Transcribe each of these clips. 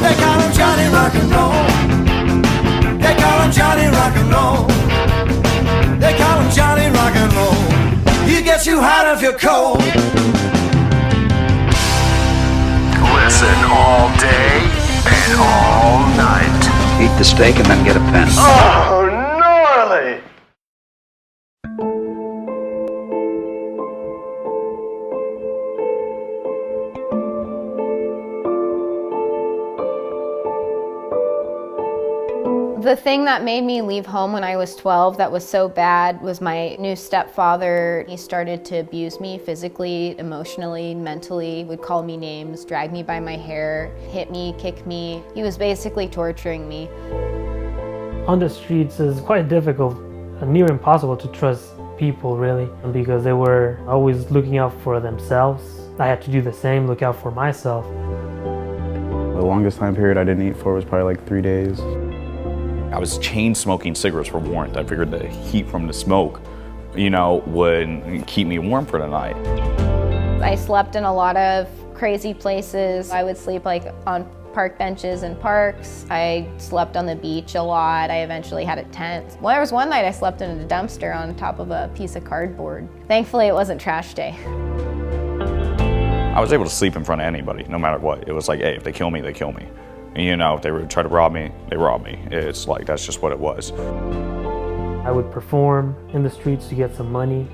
They call him Johnny Rock and Roll. They call him Johnny Rock and Roll. They call him Johnny Rock and Roll. He gets you hot if you're cold. Listen all day and all night. Eat the steak and then get a pen. Oh, gnarly! The thing that made me leave home when I was 12 that was so bad was my new stepfather. He started to abuse me physically, emotionally, mentally, would call me names, drag me by my hair, hit me, kick me. He was basically torturing me. On the streets is quite difficult, near impossible to trust people really, because they were always looking out for themselves. I had to do the same, look out for myself. The longest time period I didn't eat for was probably like 3 days. I was chain smoking cigarettes for warmth. I figured the heat from the smoke, would keep me warm for the night. I slept in a lot of crazy places. I would sleep on park benches in parks. I slept on the beach a lot. I eventually had a tent. Well, there was one night I slept in a dumpster on top of a piece of cardboard. Thankfully, it wasn't trash day. I was able to sleep in front of anybody, no matter what. It was like, hey, if they kill me, they kill me. If they would try to rob me, they rob me. It's like, that's just what it was. I would perform in the streets to get some money.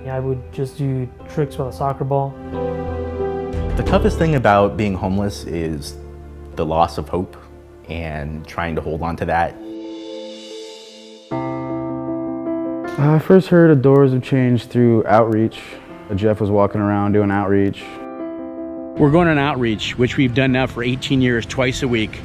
I would just do tricks with a soccer ball. The toughest thing about being homeless is the loss of hope and trying to hold on to that. I first heard of Doors of Change through outreach. Jeff was walking around doing outreach. We're going on outreach, which we've done now for 18 years, twice a week,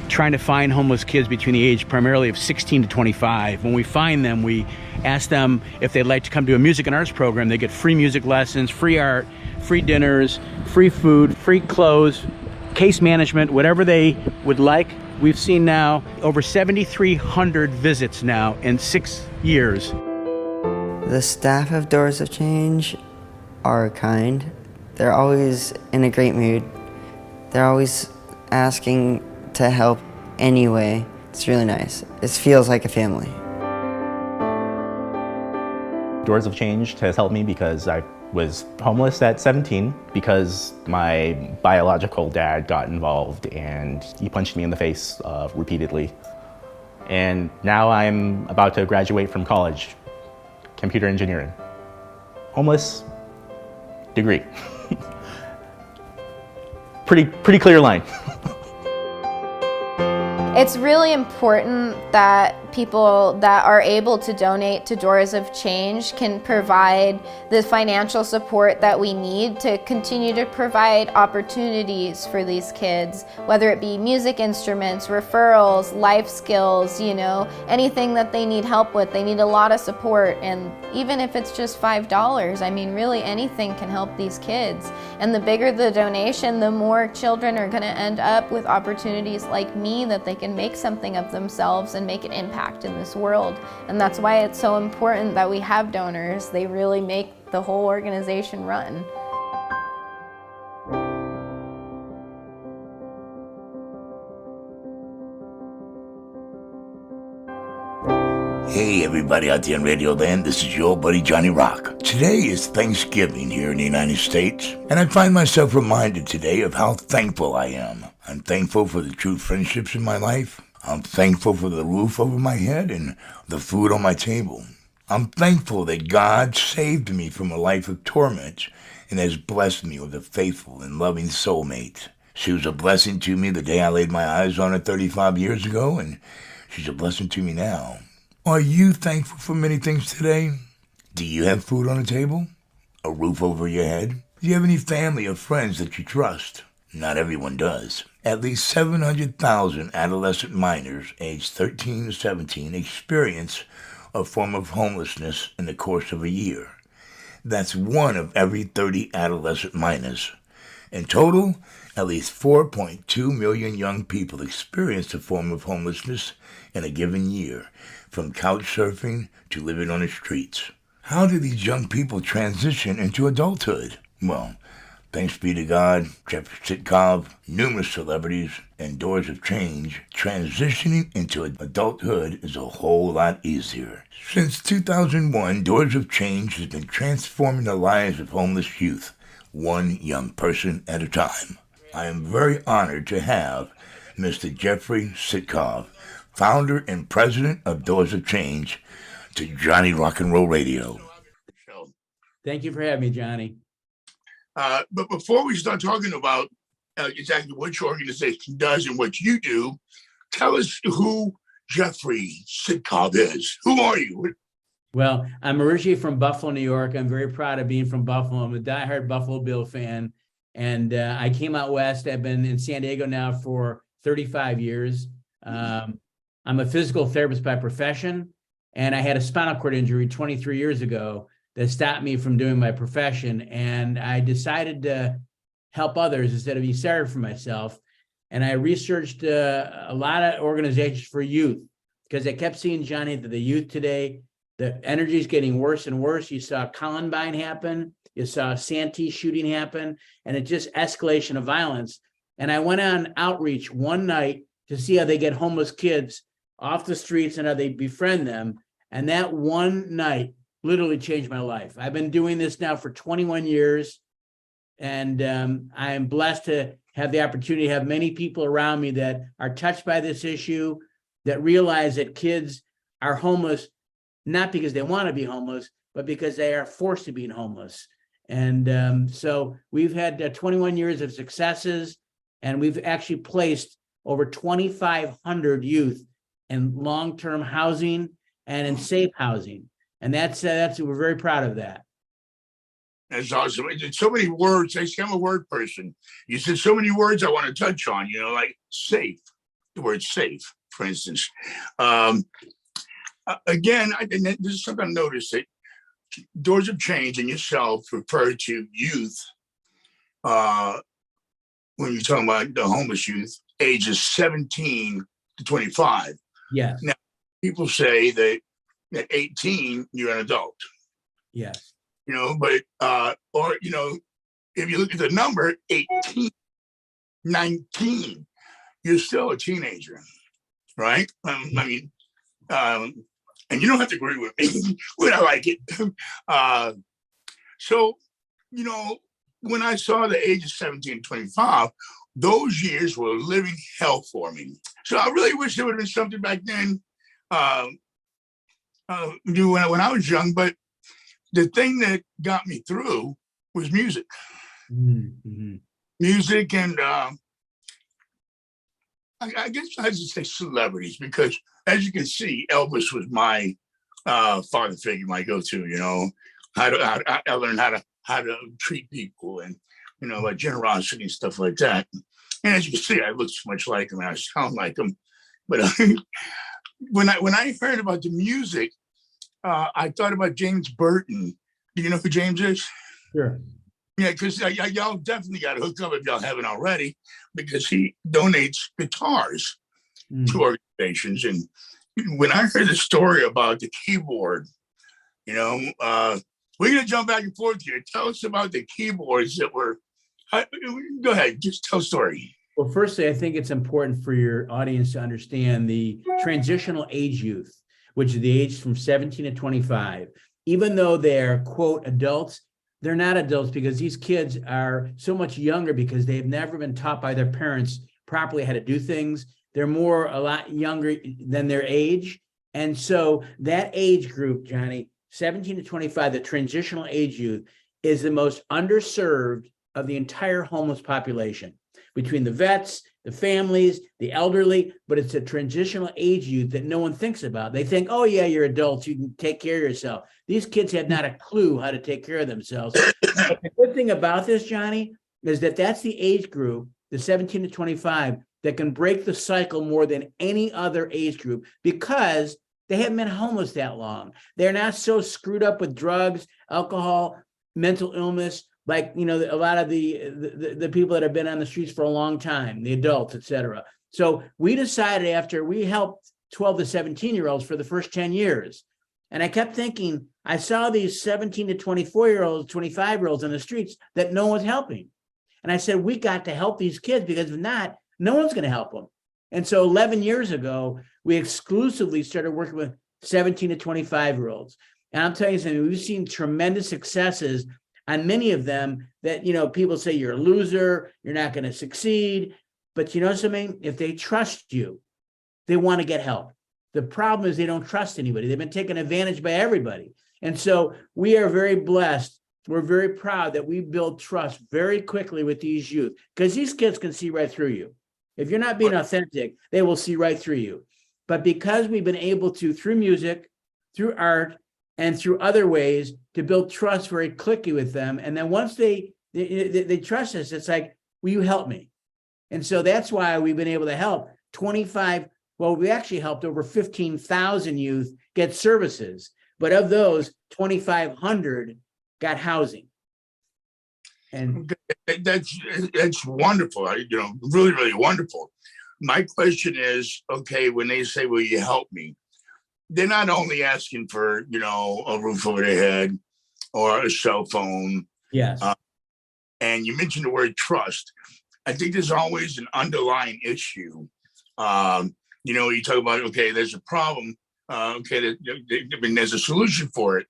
trying to find homeless kids between the age primarily of 16 to 25. When we find them, we ask them if they'd like to come to a music and arts program. They get free music lessons, free art, free dinners, free food, free clothes, case management, whatever they would like. We've seen now over 7,300 visits now in 6 years. The staff of Doors of Change are kind. They're always in a great mood. They're always asking to help anyway. It's really nice. It feels like a family. Doors of Change has helped me because I was homeless at 17 because my biological dad got involved and he punched me in the face repeatedly. And now I'm about to graduate from college, computer engineering. Homeless, degree. Pretty clear line. It's really important that people that are able to donate to Doors of Change can provide the financial support that we need to continue to provide opportunities for these kids, whether it be music instruments, referrals, life skills, anything that they need help with. They need a lot of support, and even if it's just $5, I mean, really anything can help these kids. And the bigger the donation, the more children are going to end up with opportunities like me that they can make something of themselves and make an impact in this world. And that's why it's so important that we have donors. They really make the whole organization run. Hey everybody out there in Radio Land, this is your buddy Johnny Rock. Today is Thanksgiving here in the United States, and I find myself reminded today of how thankful I am. I'm thankful for the true friendships in my life. I'm thankful for the roof over my head and the food on my table. I'm thankful that God saved me from a life of torment and has blessed me with a faithful and loving soulmate. She was a blessing to me the day I laid my eyes on her 35 years ago, and she's a blessing to me now. Are you thankful for many things today? Do you have food on the table? A roof over your head? Do you have any family or friends that you trust? Not everyone does. At least 700,000 adolescent minors aged 13 to 17 experience a form of homelessness in the course of a year. That's 1 of every 30 adolescent minors. In total, at least 4.2 million young people experience a form of homelessness in a given year, from couch surfing to living on the streets. How do these young people transition into adulthood? Well, thanks be to God, Jeffrey Sitcov, numerous celebrities, and Doors of Change, transitioning into adulthood is a whole lot easier. Since 2001, Doors of Change has been transforming the lives of homeless youth, one young person at a time. I am very honored to have Mr. Jeffrey Sitcov, founder and president of Doors of Change, to Johnny Rock and Roll Radio. Thank you for having me, Johnny. But before we start talking about exactly what your organization does and what you do, tell us who Jeffrey Sitcov is. Who are you? Well, I'm originally from Buffalo, New York. I'm very proud of being from Buffalo. I'm a diehard Buffalo Bill fan. And I came out west. I've been in San Diego now for 35 years. I'm a physical therapist by profession. And I had a spinal cord injury 23 years ago that stopped me from doing my profession. And I decided to help others instead of being sorry for myself. And I researched a lot of organizations for youth because I kept seeing, Johnny, that the youth today, the energy is getting worse and worse. You saw Columbine happen. You saw Santee shooting happen, and it's just escalation of violence. And I went on outreach one night to see how they get homeless kids off the streets and how they befriend them. And that one night literally changed my life. I've been doing this now for 21 years. And I am blessed to have the opportunity to have many people around me that are touched by this issue, that realize that kids are homeless, not because they want to be homeless, but because they are forced to be homeless. And so we've had 21 years of successes, and we've actually placed over 2,500 youth in long-term housing and in safe housing. And that's we're very proud of that. That's awesome. So many words. I say I'm a word person. You said so many words I want to touch on, like safe, the word safe, for instance. Again, this is something I noticed that Doors of Change and yourself refer to youth when you're talking about the homeless youth, ages 17 to 25. Yes. Now, people say that at 18, you're an adult. Yes. But, if you look at the number 18, 19, you're still a teenager, right? And you don't have to agree with me, but I like it. So, when I saw the age of 17 and 25, those years were living hell for me. So I really wish there would have been something back then when I was young, but the thing that got me through was music. Mm-hmm. Music and I guess I should say celebrities, because as you can see, Elvis was my father figure, my go-to. I learned how to treat people and like generosity and stuff like that. And as you can see, I look so much like him, and I sound like him. But when I heard about the music, I thought about James Burton. Do you know who James is? Sure. Yeah, because y'all definitely got to hook up if y'all haven't already, because he donates guitars to organizations. And when I heard the story about the keyboard, we're going to jump back and forth here. Tell us about the keyboards that were, go ahead, just tell a story. Well, firstly, I think it's important for your audience to understand the transitional age youth, which is the age from 17 to 25. Even though they're, quote, adults, they're not adults, because these kids are so much younger because they've never been taught by their parents properly how to do things. They're a lot younger than their age. And so that age group, Johnny, 17 to 25, the transitional age youth, is the most underserved of the entire homeless population, between the vets, the families, the elderly, but it's a transitional age youth that no one thinks about. They think, oh yeah, you're adults, you can take care of yourself. These kids have not a clue how to take care of themselves. But the good thing about this, Johnny, is that that's the age group, the 17 to 25, that can break the cycle more than any other age group, because they haven't been homeless that long. They're not so screwed up with drugs, alcohol, mental illness, like, a lot of the people that have been on the streets for a long time, the adults, et cetera. So we decided, after we helped 12 to 17-year-olds for the first 10 years, and I kept thinking, I saw these 17 to 24-year-olds, 25-year-olds on the streets that no one's helping. And I said, we got to help these kids, because if not, no one's going to help them. And so 11 years ago, we exclusively started working with 17 to 25-year-olds. And I'm telling you something, we've seen tremendous successes on many of them that, people say you're a loser, you're not going to succeed. But you know something? If they trust you, they want to get help. The problem is they don't trust anybody. They've been taken advantage by everybody. And so we are very blessed. We're very proud that we build trust very quickly with these youth, because these kids can see right through you. If you're not being authentic, they will see right through you. But because we've been able to, through music, through art, and through other ways, to build trust very quickly with them. And then once they trust us, it's like, will you help me? And so that's why we've been able to help we actually helped over 15,000 youth get services. But of those, 2,500 got housing. And that's wonderful. Really, really wonderful. My question is, okay, when they say, will you help me? They're not only asking for, a roof over their head or a cell phone. Yes. And you mentioned the word trust. I think there's always an underlying issue. You talk about, okay, there's a problem. There's a solution for it.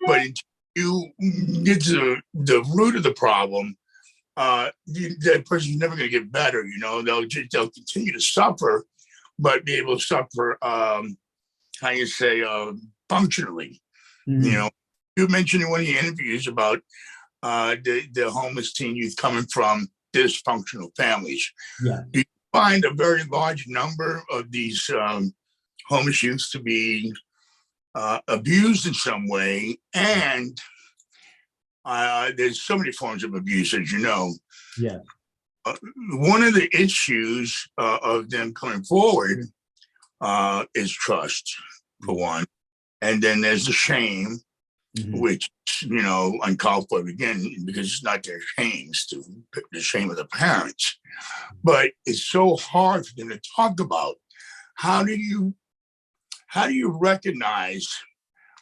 But until you get to the root of the problem, that person's never going to get better. They'll continue to suffer, but be able to suffer, functionally. Mm-hmm. You mentioned in one of your interviews about the homeless teen youth coming from dysfunctional families. Yeah. Do you find a very large number of these homeless youth to be abused in some way? And there's so many forms of abuse, as you know. Yeah. One of the issues of them coming forward is trust, for one. And then there's the shame, which, uncalled for again, because it's not their shame, it's the shame of the parents. But it's so hard for them to talk about. How do you recognize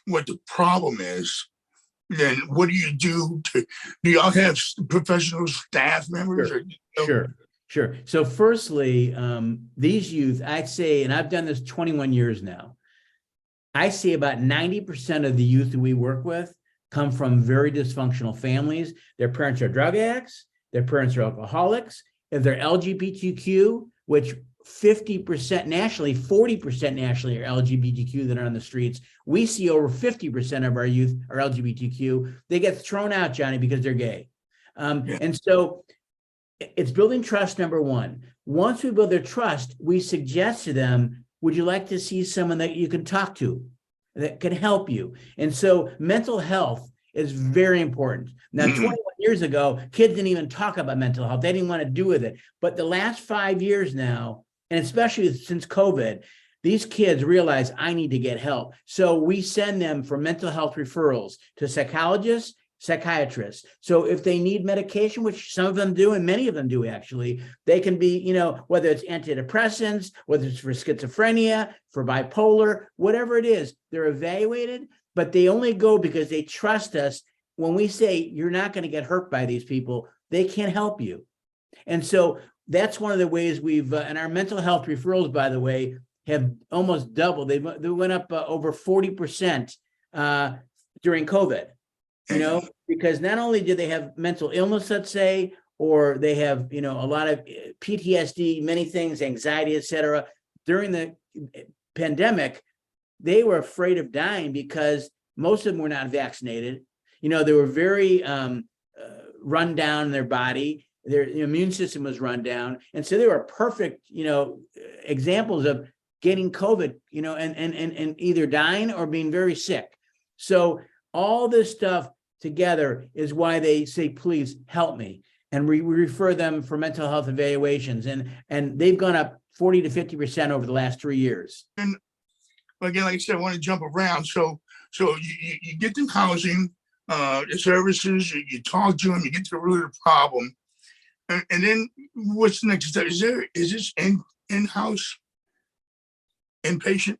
what the problem is? Then what do you do? Do y'all have professional staff members? Sure. So firstly, these youth, I'd say, and I've done this 21 years now, I say about 90% of the youth that we work with come from very dysfunctional families. Their parents are drug addicts. Their parents are alcoholics. If they're LGBTQ, which 50% nationally, 40% nationally are LGBTQ that are on the streets. We see over 50% of our youth are LGBTQ. They get thrown out, Johnny, because they're gay. And so it's building trust, number one. Once we build their trust, we suggest to them, would you like to see someone that you can talk to, that can help you? And so mental health is very important. Now, 21 years ago, kids didn't even talk about mental health. They didn't want to do with it. But the last 5 years now, and especially since COVID, these kids realize I need to get help. So we send them for mental health referrals to psychologists, psychiatrists. So if they need medication, which some of them do, and many of them do actually, they can be, whether it's antidepressants, whether it's for schizophrenia, for bipolar, whatever it is, they're evaluated, but they only go because they trust us. When we say you're not going to get hurt by these people, they can't help you. And so that's one of the ways we've, and our mental health referrals, by the way, have almost doubled. They went up over 40% during COVID, because not only did they have mental illness, let's say, or they have, a lot of PTSD, many things, anxiety, et cetera. During the pandemic, they were afraid of dying because most of them were not vaccinated. They were very run down in their body. Their immune system was run down. And so they were perfect, examples of getting COVID, and either dying or being very sick. So all this stuff together is why they say, please help me. And we refer them for mental health evaluations. And they've gone up 40 to 50% over the last 3 years. And again, like I said, I want to jump around. So you get them housing, the services, you talk to them, you get to the root of the problem. And then what's the next step? Is this in-house inpatient?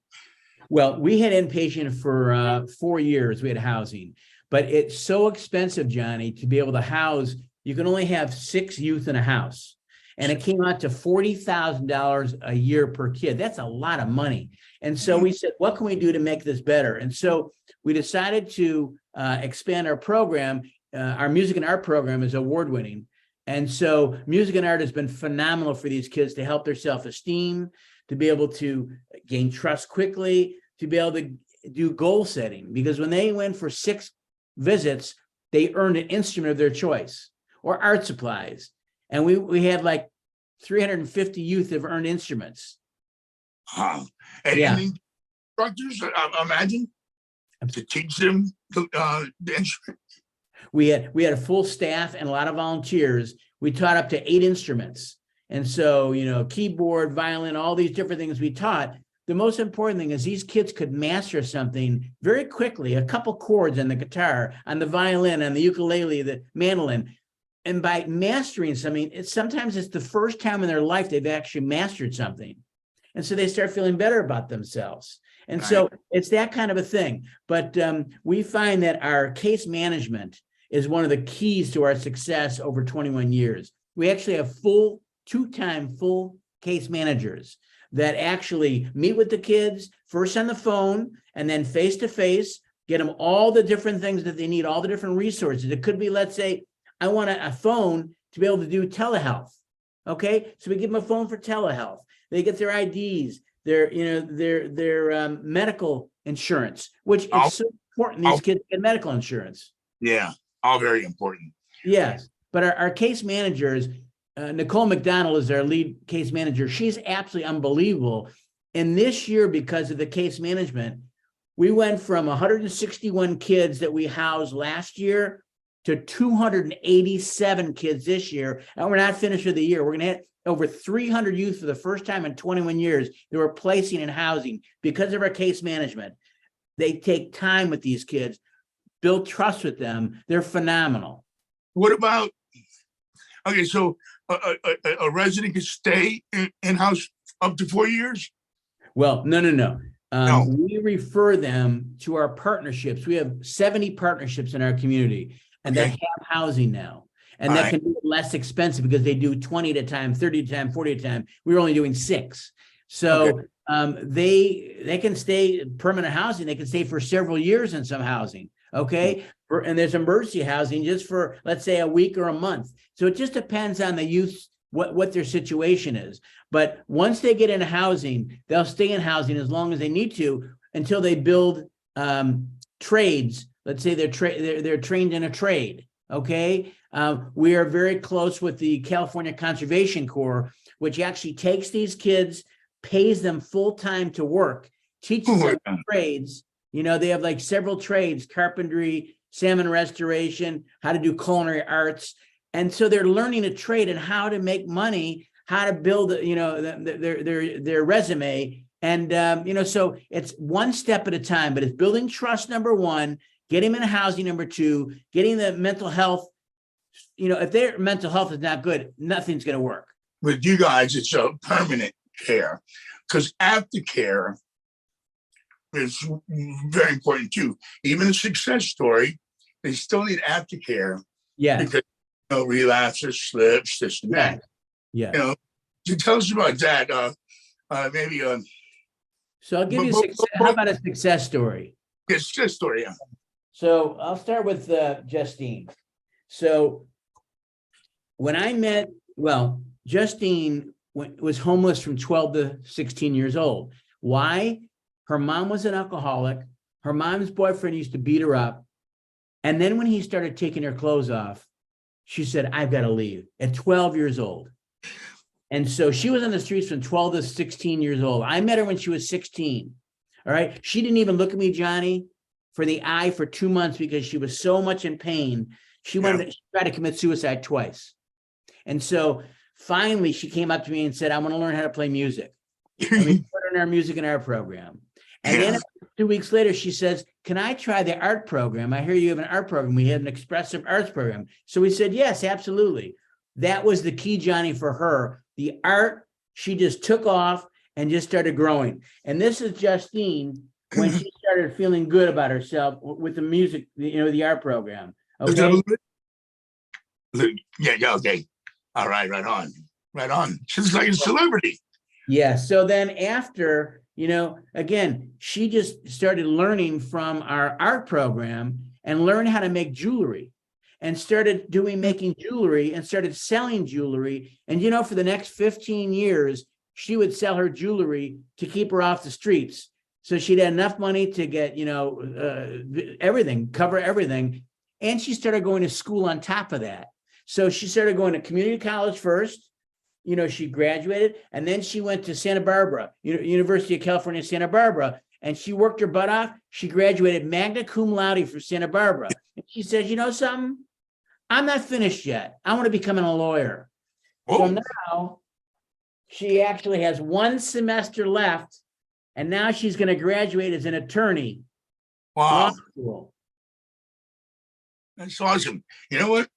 Well, we had inpatient for 4 years. We had housing, but it's so expensive, Johnny, to be able to house. You can only have 6 youth in a house. And it came out to $40,000 a year per kid. That's a lot of money. And so we said, what can we do to make this better? And so we decided to expand our program. Our music and art program is award-winning. And so music and art has been phenomenal for these kids to help their self-esteem, to be able to gain trust quickly, to be able to do goal setting. Because when they went for 6 visits, they earned an instrument of their choice or art supplies. And we had like 350 youth that have earned instruments. And instructors, I imagine, to teach them the instrument. We had a full staff and a lot of volunteers. We taught up to 8 instruments. And so, keyboard, violin, all these different things we taught. The most important thing is these kids could master something very quickly, a couple chords on the guitar, on the violin, on the ukulele, the mandolin. And by mastering something, sometimes it's the first time in their life they've actually mastered something. And so they start feeling better about themselves. And so it's that kind of a thing. But we find that our case management is one of the keys to our success over 21 years. We actually have two-time full case managers that actually meet with the kids, first on the phone, and then face-to-face, get them all the different things that they need, all the different resources. It could be, let's say, I want a phone to be able to do telehealth. Okay, so we give them a phone for telehealth. They get their IDs, their medical insurance, which is so important. These kids get medical insurance. Yeah, all very important. Yes, but our case managers, Nicole McDonald is our lead case manager. She's absolutely unbelievable. And this year, because of the case management, we went from 161 kids that we housed last year to 287 kids this year. And we're not finished with the year. We're going to hit over 300 youth for the first time in 21 years that we're placing in housing because of our case management. They take time with these kids, build trust with them. They're phenomenal. What about, okay, so a resident can stay in-house up to 4 years? Well, no. We refer them to our partnerships. We have 70 partnerships in our community, and they have housing now. And that can be less expensive because they do 20 at a time, 30 at a time, 40 at a time. We're only doing 6. So they can stay permanent housing. They can stay for several years in some housing. Okay. And there's emergency housing just for, let's say, a week or a month. So it just depends on the youth, what their situation is. But once they get into housing, they'll stay in housing as long as they need to until they build trades. Let's say they're trained in a trade. Okay. We are very close with the California Conservation Corps, which actually takes these kids, pays them full time to work, teaches them trades. They have like several trades: carpentry, salmon restoration, how to do culinary arts. And so they're learning a trade and how to make money, how to build, their resume. And, so it's one step at a time, but it's building trust, number 1, getting them in housing, number 2, getting the mental health. If their mental health is not good, nothing's going to work. With you guys, it's a permanent care, because aftercare is very important too. Even a success story, they still need aftercare. Yeah. Because relapses, slips, this and that. Yeah. To tell us about that, maybe. So I'll give you how about a success story? Yeah, success story. Yeah. So I'll start with Justine. So when I met, Justine was homeless from 12 to 16 years old. Why? Her mom was an alcoholic. Her mom's boyfriend used to beat her up. And then when he started taking her clothes off, she said, I've got to leave at 12 years old. And so she was on the streets from 12 to 16 years old. I met her when she was 16. All right. She didn't even look at me, Johnny, for the eye for 2 months because she was so much in pain. She wanted to try to commit suicide twice. And so finally she came up to me and said, I want to learn how to play music. And we put her in our music and art program. And then 2 weeks later, she says, can I try the art program? I hear you have an art program. We have an expressive arts program. So we said, yes, absolutely. That was the key, Johnny, for her. The art, she just took off and just started growing. And this is Justine when she started feeling good about herself with the music, the art program. Okay. Yeah, okay. All right, right on. Right on. She's like a celebrity. Yeah. So then after, again, she just started learning from our art program and learned how to make jewelry and started making jewelry and started selling jewelry. And, for the next 15 years, she would sell her jewelry to keep her off the streets. So she'd had enough money to get, everything, cover everything. And she started going to school on top of that. So she started going to community college first. She graduated, and then she went to Santa Barbara, University of California, Santa Barbara, and she worked her butt off. She graduated magna cum laude from Santa Barbara. And she says, something? I'm not finished yet. I want to become a lawyer. So now she actually has 1 semester left, and now she's going to graduate as an attorney. Wow. Law school. That's awesome. You know what?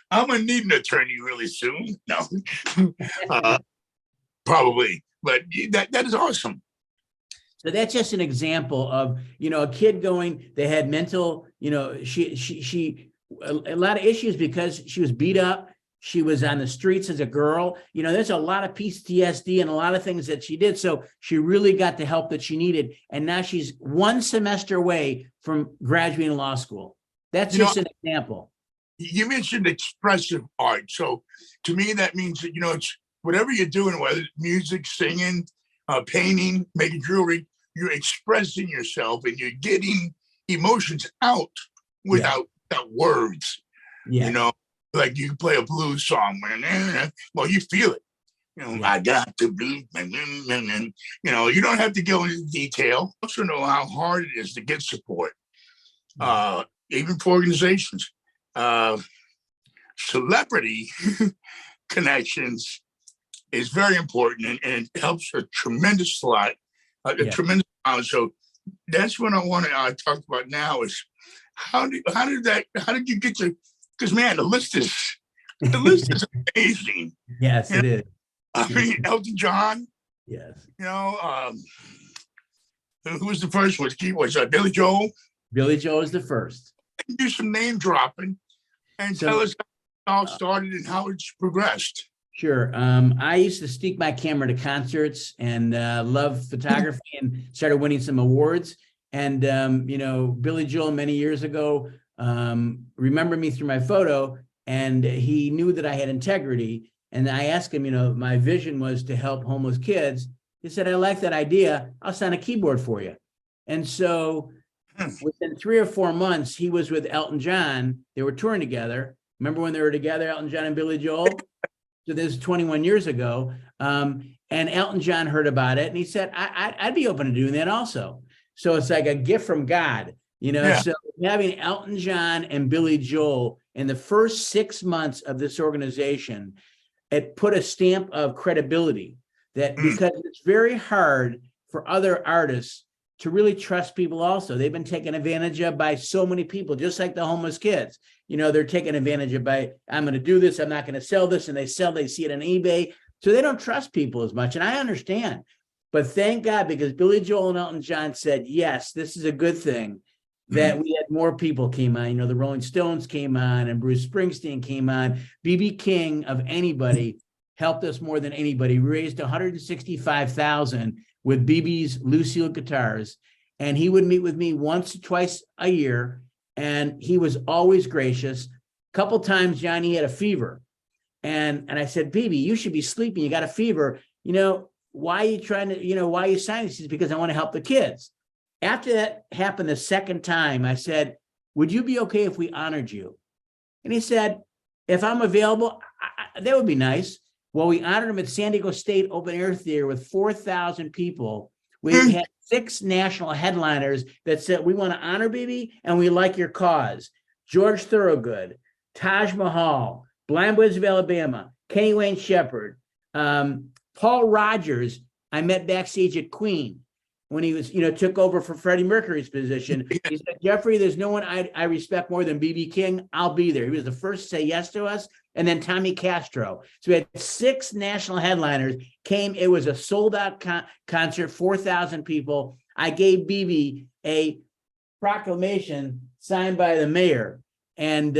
I'm going to need an attorney really soon. No, probably, but that is awesome. So that's just an example of, a kid going, they had mental, she a lot of issues because she was beat up. She was on the streets as a girl. There's a lot of PTSD and a lot of things that she did. So she really got the help that she needed. And now she's 1 semester away from graduating law school. That's just an example. You mentioned expressive art. So to me, that means that, it's whatever you're doing, whether it's music, singing, painting, making jewelry, you're expressing yourself and you're getting emotions out without words. Yeah. Like you play a blues song, well, you feel it. I got the blues, you don't have to go into detail. Also know how hard it is to get support, even for organizations. Celebrity connections is very important and it helps a tremendous lot, tremendous amount. So that's what I want to talk about now is how did you get to, because man, the list is amazing. Yes, it is. I mean, Elton John. Yes. Who was the first one? Was Billy Joel? Billy Joel is the first. Do some name dropping and tell us how it started and how it's progressed. Sure. I used to sneak my camera to concerts and love photography and started winning some awards. And, Billy Joel many years ago remembered me through my photo, and he knew that I had integrity. And I asked him, my vision was to help homeless kids. He said, I like that idea. I'll sign a keyboard for you. And so within 3 or 4 months, he was with Elton John. They were touring together. Remember when they were together, Elton John and Billy Joel? So this is 21 years ago. And Elton John heard about it and he said, I'd be open to doing that also. So it's like a gift from God, So having Elton John and Billy Joel in the first 6 months of this organization, it put a stamp of credibility that because it's very hard for other artists to really trust people also. They've been taken advantage of by so many people, just like the homeless kids. They're taken advantage of by, I'm going to do this, I'm not going to sell this, and they see it on eBay. So they don't trust people as much, and I understand. But thank God, because Billy Joel and Elton John said, yes, this is a good thing, that we had more people came on. The Rolling Stones came on, and Bruce Springsteen came on. B.B. King, of anybody, helped us more than anybody. We raised $165,000 with BB's Lucie guitars, and he would meet with me once or twice a year, and he was always gracious. A couple times, Johnny had a fever, and I said, BB, you should be sleeping. You got a fever. Why are you trying to? Why are you signing? He says, because I want to help the kids. After that happened the second time, I said, would you be okay if we honored you? And he said, if I'm available, that would be nice. Well, we honored him at San Diego State Open Air Theater with 4,000 people. We had 6 national headliners that said, we want to honor BB and we like your cause. George Thorogood, Taj Mahal, Blind Boys of Alabama, Kenny Wayne Shepherd, Paul Rogers, I met backstage at Queen when he was, took over for Freddie Mercury's position. He said, Jeffrey, there's no one I respect more than B.B. King. I'll be there. He was the first to say yes to us. And then Tommy Castro. So we had 6 national headliners came. It was a sold out concert, 4,000 people. I gave BB a proclamation signed by the mayor, and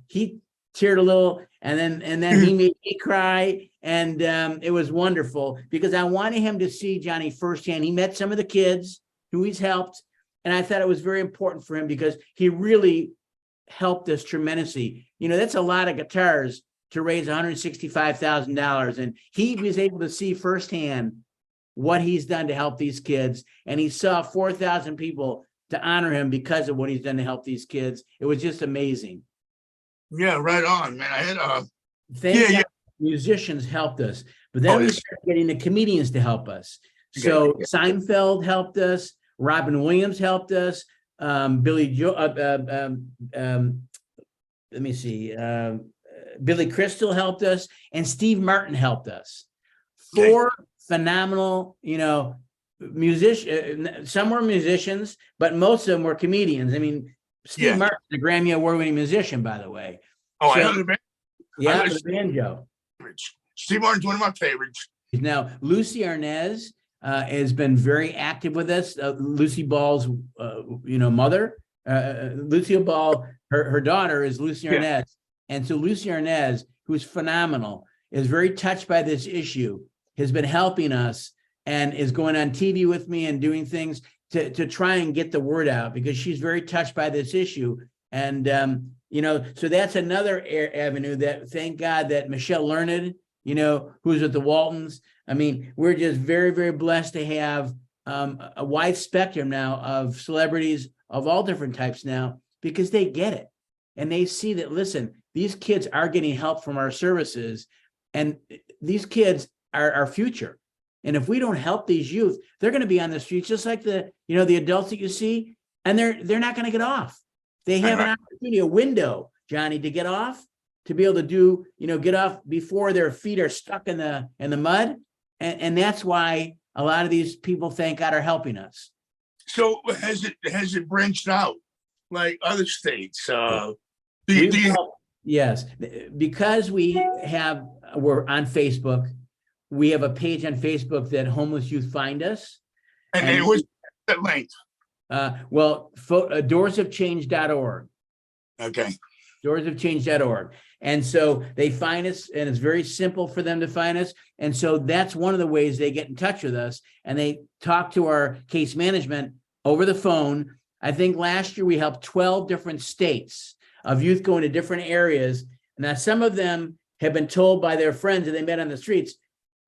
he teared a little. And then he made me cry, and it was wonderful because I wanted him to see Johnny firsthand. He met some of the kids who he's helped, and I thought it was very important for him because he really helped us tremendously. That's a lot of guitars to raise $165,000, and he was able to see firsthand what he's done to help these kids, and he saw 4,000 people to honor him because of what he's done to help these kids. It was just amazing. Yeah, right on, man. I had God, musicians helped us, but then we started getting the comedians to help us. So Seinfeld helped us, Robin Williams helped us, Billy Crystal helped us, and Steve Martin helped us. 4 phenomenal, musicians. Some were musicians, but most of them were comedians. I mean, Steve Martin's a Grammy Award-winning musician, by the way. Oh, I know the band. Yeah, the banjo. Steve Martin's one of my favorites. Now, Lucie Arnaz has been very active with us. Lucy Ball's, mother. Lucille Ball, her daughter is Lucie Arnaz. And so Lucie Arnaz, who's phenomenal, is very touched by this issue, has been helping us, and is going on TV with me and doing things to try and get the word out because she's very touched by this issue. And, so that's another avenue that, thank God that Michelle Learned, who's with the Waltons. I mean, we're just very, very blessed to have a wide spectrum now of celebrities of all different types now, because they get it. And they see that, listen, these kids are getting help from our services, and these kids are our future. And if we don't help these youth, they're going to be on the streets just like the adults that you see, and they're not going to get off. They have an opportunity, a window, Johnny, to get off, to be able to do, get off before their feet are stuck in the mud. And that's why a lot of these people, thank God, are helping us. So has it branched out like other states? Yes, because we're on Facebook. We have a page on Facebook that homeless youth find us. And it was that link. Doorsofchange.org. Okay. Doorsofchange.org. And so they find us, and it's very simple for them to find us. And so that's one of the ways they get in touch with us, and they talk to our case management over the phone. I think last year we helped 12 different states of youth going to different areas. Now, some of them have been told by their friends that they met on the streets,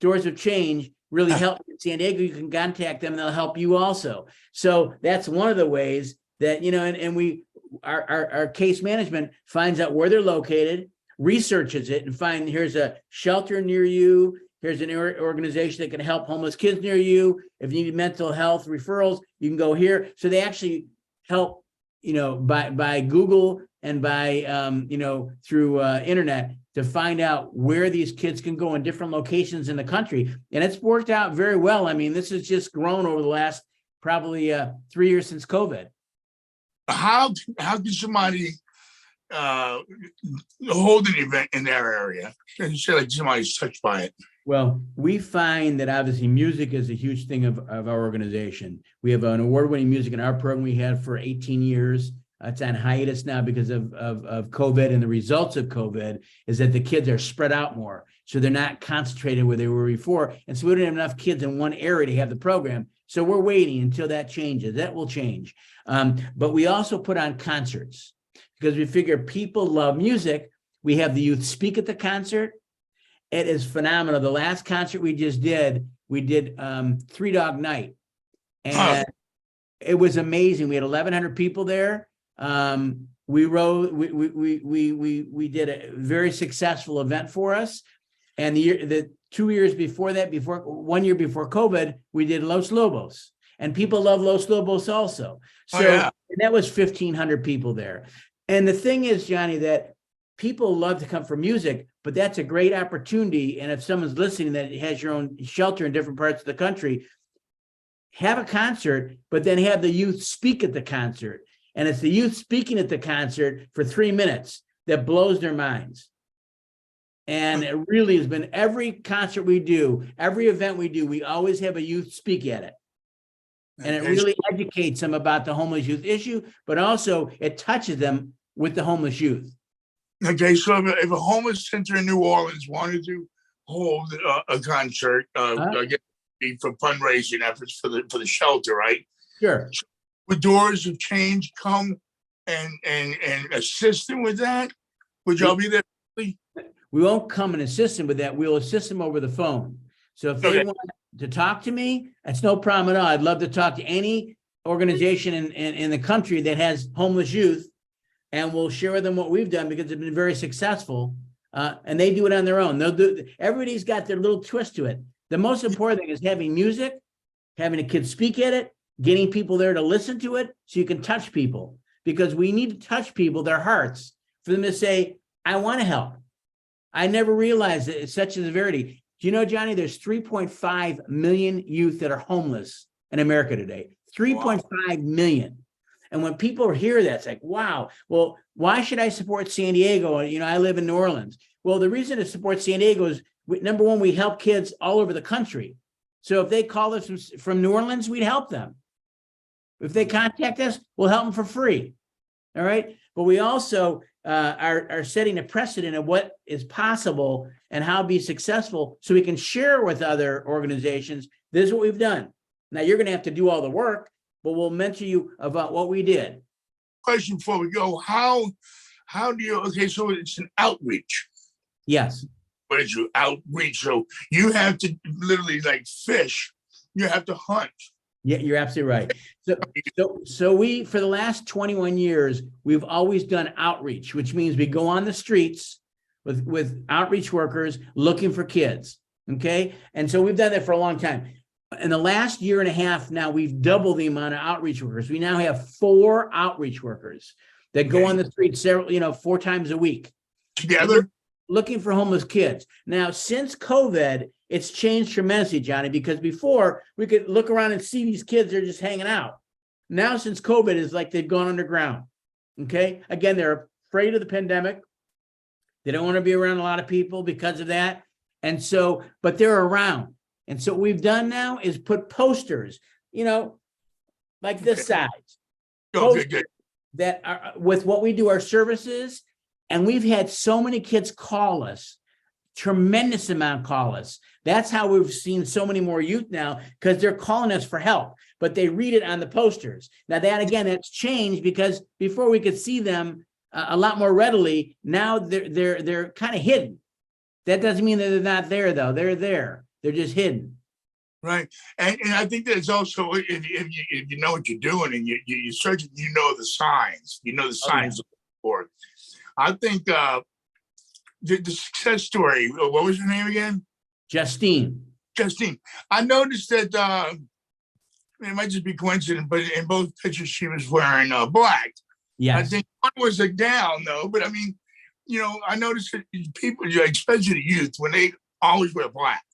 Doors of Change really help in San Diego. You can contact them and they'll help you also. So that's one of the ways that, and our case management finds out where they're located, researches it, and here's a shelter near you. Here's an organization that can help homeless kids near you. If you need mental health referrals, you can go here. So they actually help, by Google and by, through internet, to find out where these kids can go in different locations in the country. And it's worked out very well. I mean, this has just grown over the last probably 3 years since COVID. How can somebody hold an event in their area? You say like somebody's touched by it. Well, we find that obviously music is a huge thing of our organization. We have an award-winning music in our program we had for 18 years. It's on hiatus now because of COVID, and the results of COVID is that the kids are spread out more. So they're not concentrated where they were before. And so we don't have enough kids in one area to have the program. So we're waiting until that changes. That will change. But we also put on concerts because we figure people love music. We have the youth speak at the concert. It is phenomenal. The last concert we did Three Dog Night. And it was amazing. We had 1,100 people there. We did a very successful event for us. And the 2 years before that, 1 year before COVID, we did Los Lobos, and people love Los Lobos also. So and that was 1,500 people there. And the thing is, Johnny, that people love to come for music, but that's a great opportunity. And if someone's listening that has your own shelter in different parts of the country, have a concert, but then have the youth speak at the concert. And it's the youth speaking at the concert for 3 minutes that blows their minds. And it really has been every concert we do, every event we do, we always have a youth speak at it. And it really educates them about the homeless youth issue, but also it touches them with the homeless youth. Okay, so if a homeless center in New Orleans wanted to hold a concert, again, for fundraising efforts for the shelter, right? Sure. Would Doors of Change come and assist them with that? Would y'all be there? We won't come and assist them with that. We'll assist them over the phone. So if they want to talk to me, that's no problem at all. I'd love to talk to any organization in the country that has homeless youth, and we'll share with them what we've done because they've been very successful, and they do it on their own. Everybody's got their little twist to it. The most important thing is having music, having a kid speak at it, getting people there to listen to it so you can touch people, because we need to touch people, their hearts, for them to say, I want to help. I never realized that it's such a severity. Do you know, Johnny, there's 3.5 million youth that are homeless in America today. 3.5 million. And when people hear that, it's like, wow, well, why should I support San Diego? I live in New Orleans. Well, the reason to support San Diego is, number one, we help kids all over the country. So if they call us from New Orleans, we'd help them. If they contact us, we'll help them for free. All right. But we also are setting a precedent of what is possible and how to be successful so we can share with other organizations. This is what we've done. Now you're going to have to do all the work, but we'll mention you about what we did. Question before we go, how do you, so it's an outreach. Yes. What is your outreach? So you have to literally like fish, you have to hunt. Yeah, you're absolutely right. So we, for the last 21 years, we've always done outreach, which means we go on the streets with outreach workers looking for kids. Okay. And so we've done that for a long time. In the last year and a half now, we've doubled the amount of outreach workers. We now have 4 outreach workers that go on the street 4 times a week. Together? Looking for homeless kids. Now, since COVID, it's changed tremendously, Johnny, because before we could look around and see these kids, they're just hanging out. Now, since COVID, it's like they've gone underground. Okay. Again, they're afraid of the pandemic. They don't want to be around a lot of people because of that. And so, but they're around. And so what we've done now is put posters, like this size. Posters that are with what we do, our services. And we've had so many kids call us, tremendous amount call us. That's how we've seen so many more youth now, because they're calling us for help, but they read it on the posters. Now that, again, that's changed because before we could see them a lot more readily. Now they're kind of hidden. That doesn't mean that they're not there, though. They're there. They're just hidden. Right. And I think there's also, if you know what you're doing and you search, you know the signs. You know the signs for it. I think the success story, what was her name again? Justine. I noticed that, it might just be coincidence, but in both pictures she was wearing black. Yes. I think one was a gown, though. But I mean, I noticed that people, especially the youth, when they always wear black.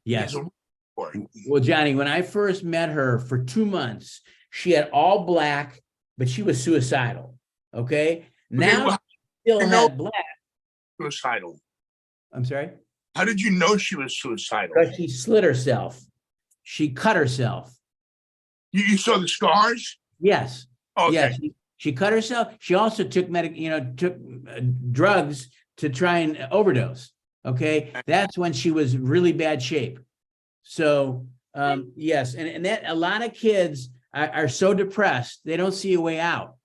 Yes. Well, Johnny, when I first met her for 2 months, she had all black, but she was suicidal. Okay. Now she still had black. Suicidal. I'm sorry? How did you know she was suicidal? Because she slit herself. She cut herself. You saw the scars? Yes. Okay. Yes. She cut herself. She also took drugs to try and overdose. Okay. That's when she was really bad shape. So, yes. And that a lot of kids are so depressed, they don't see a way out.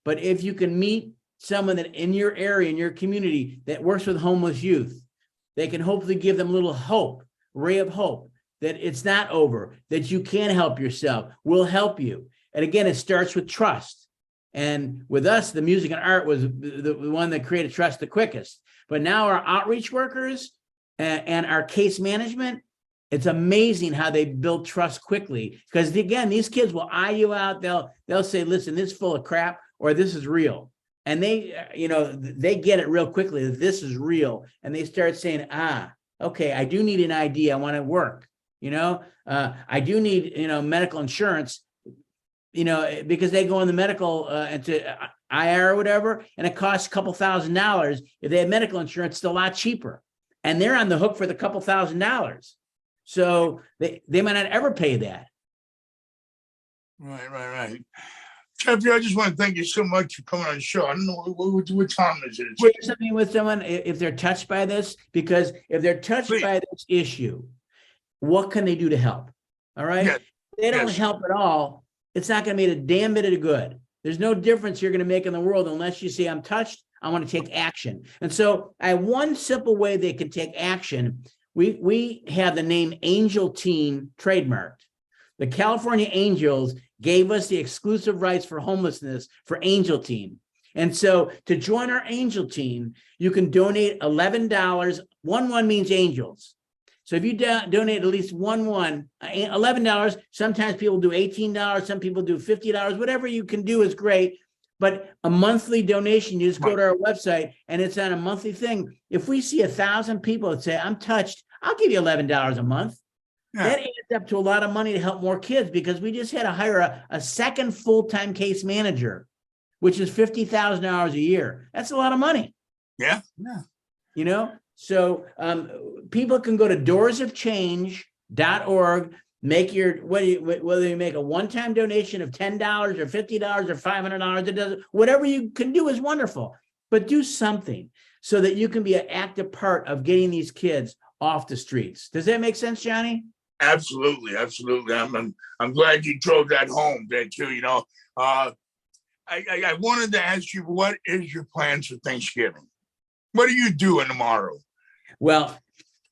But if you can meet someone that in your area, in your community that works with homeless youth, they can hopefully give them a little hope, ray of hope, that it's not over, that you can help yourself. We'll help you. And again, it starts with trust. And with us, the music and art was the one that created trust the quickest. But now our outreach workers and our case management, it's amazing how they build trust quickly. Because again, these kids will eye you out. They'll say, listen, this is full of crap, or this is real. And they get it real quickly that this is real. And they start saying, okay, I do need an ID. I want to work. I do need, medical insurance, because they go in the medical into IR or whatever, and it costs a couple $1,000. If they have medical insurance, it's a lot cheaper. And they're on the hook for the couple $1,000. So they might not ever pay that. Right. Jeffrey, I just want to thank you so much for coming on the show. I don't know what time is it. Share something with someone if they're touched by this, because if they're touched by this issue, what can they do to help? All right. Yes. If they don't help at all, it's not going to make a damn bit of good. There's no difference you're going to make in the world unless you say, I'm touched, I want to take action. And so I have one simple way they can take action. We have the name Angel Team trademarked. The California Angels gave us the exclusive rights for homelessness for Angel Team. And so to join our Angel Team, you can donate $11. 11 means angels. So if you donate at least $11, sometimes people do $18, some people do $50, whatever you can do is great. But a monthly donation, you just go to our website and it's on a monthly thing. If we see 1,000 people that say, I'm touched, I'll give you $11 a month. Yeah. That adds up to a lot of money to help more kids, because we just had to hire a second full-time case manager, which is $50,000 a year. That's a lot of money. Yeah. You know, so people can go to doorsofchange.org, make your, whether you make a one-time donation of $10 or $50 or $500, it doesn't, whatever you can do is wonderful, but do something so that you can be an active part of getting these kids off the streets. Does that make sense, Johnny? Absolutely. I'm glad you drove that home there too. You know, I wanted to ask you, what is your plans for Thanksgiving? What are you doing tomorrow? Well,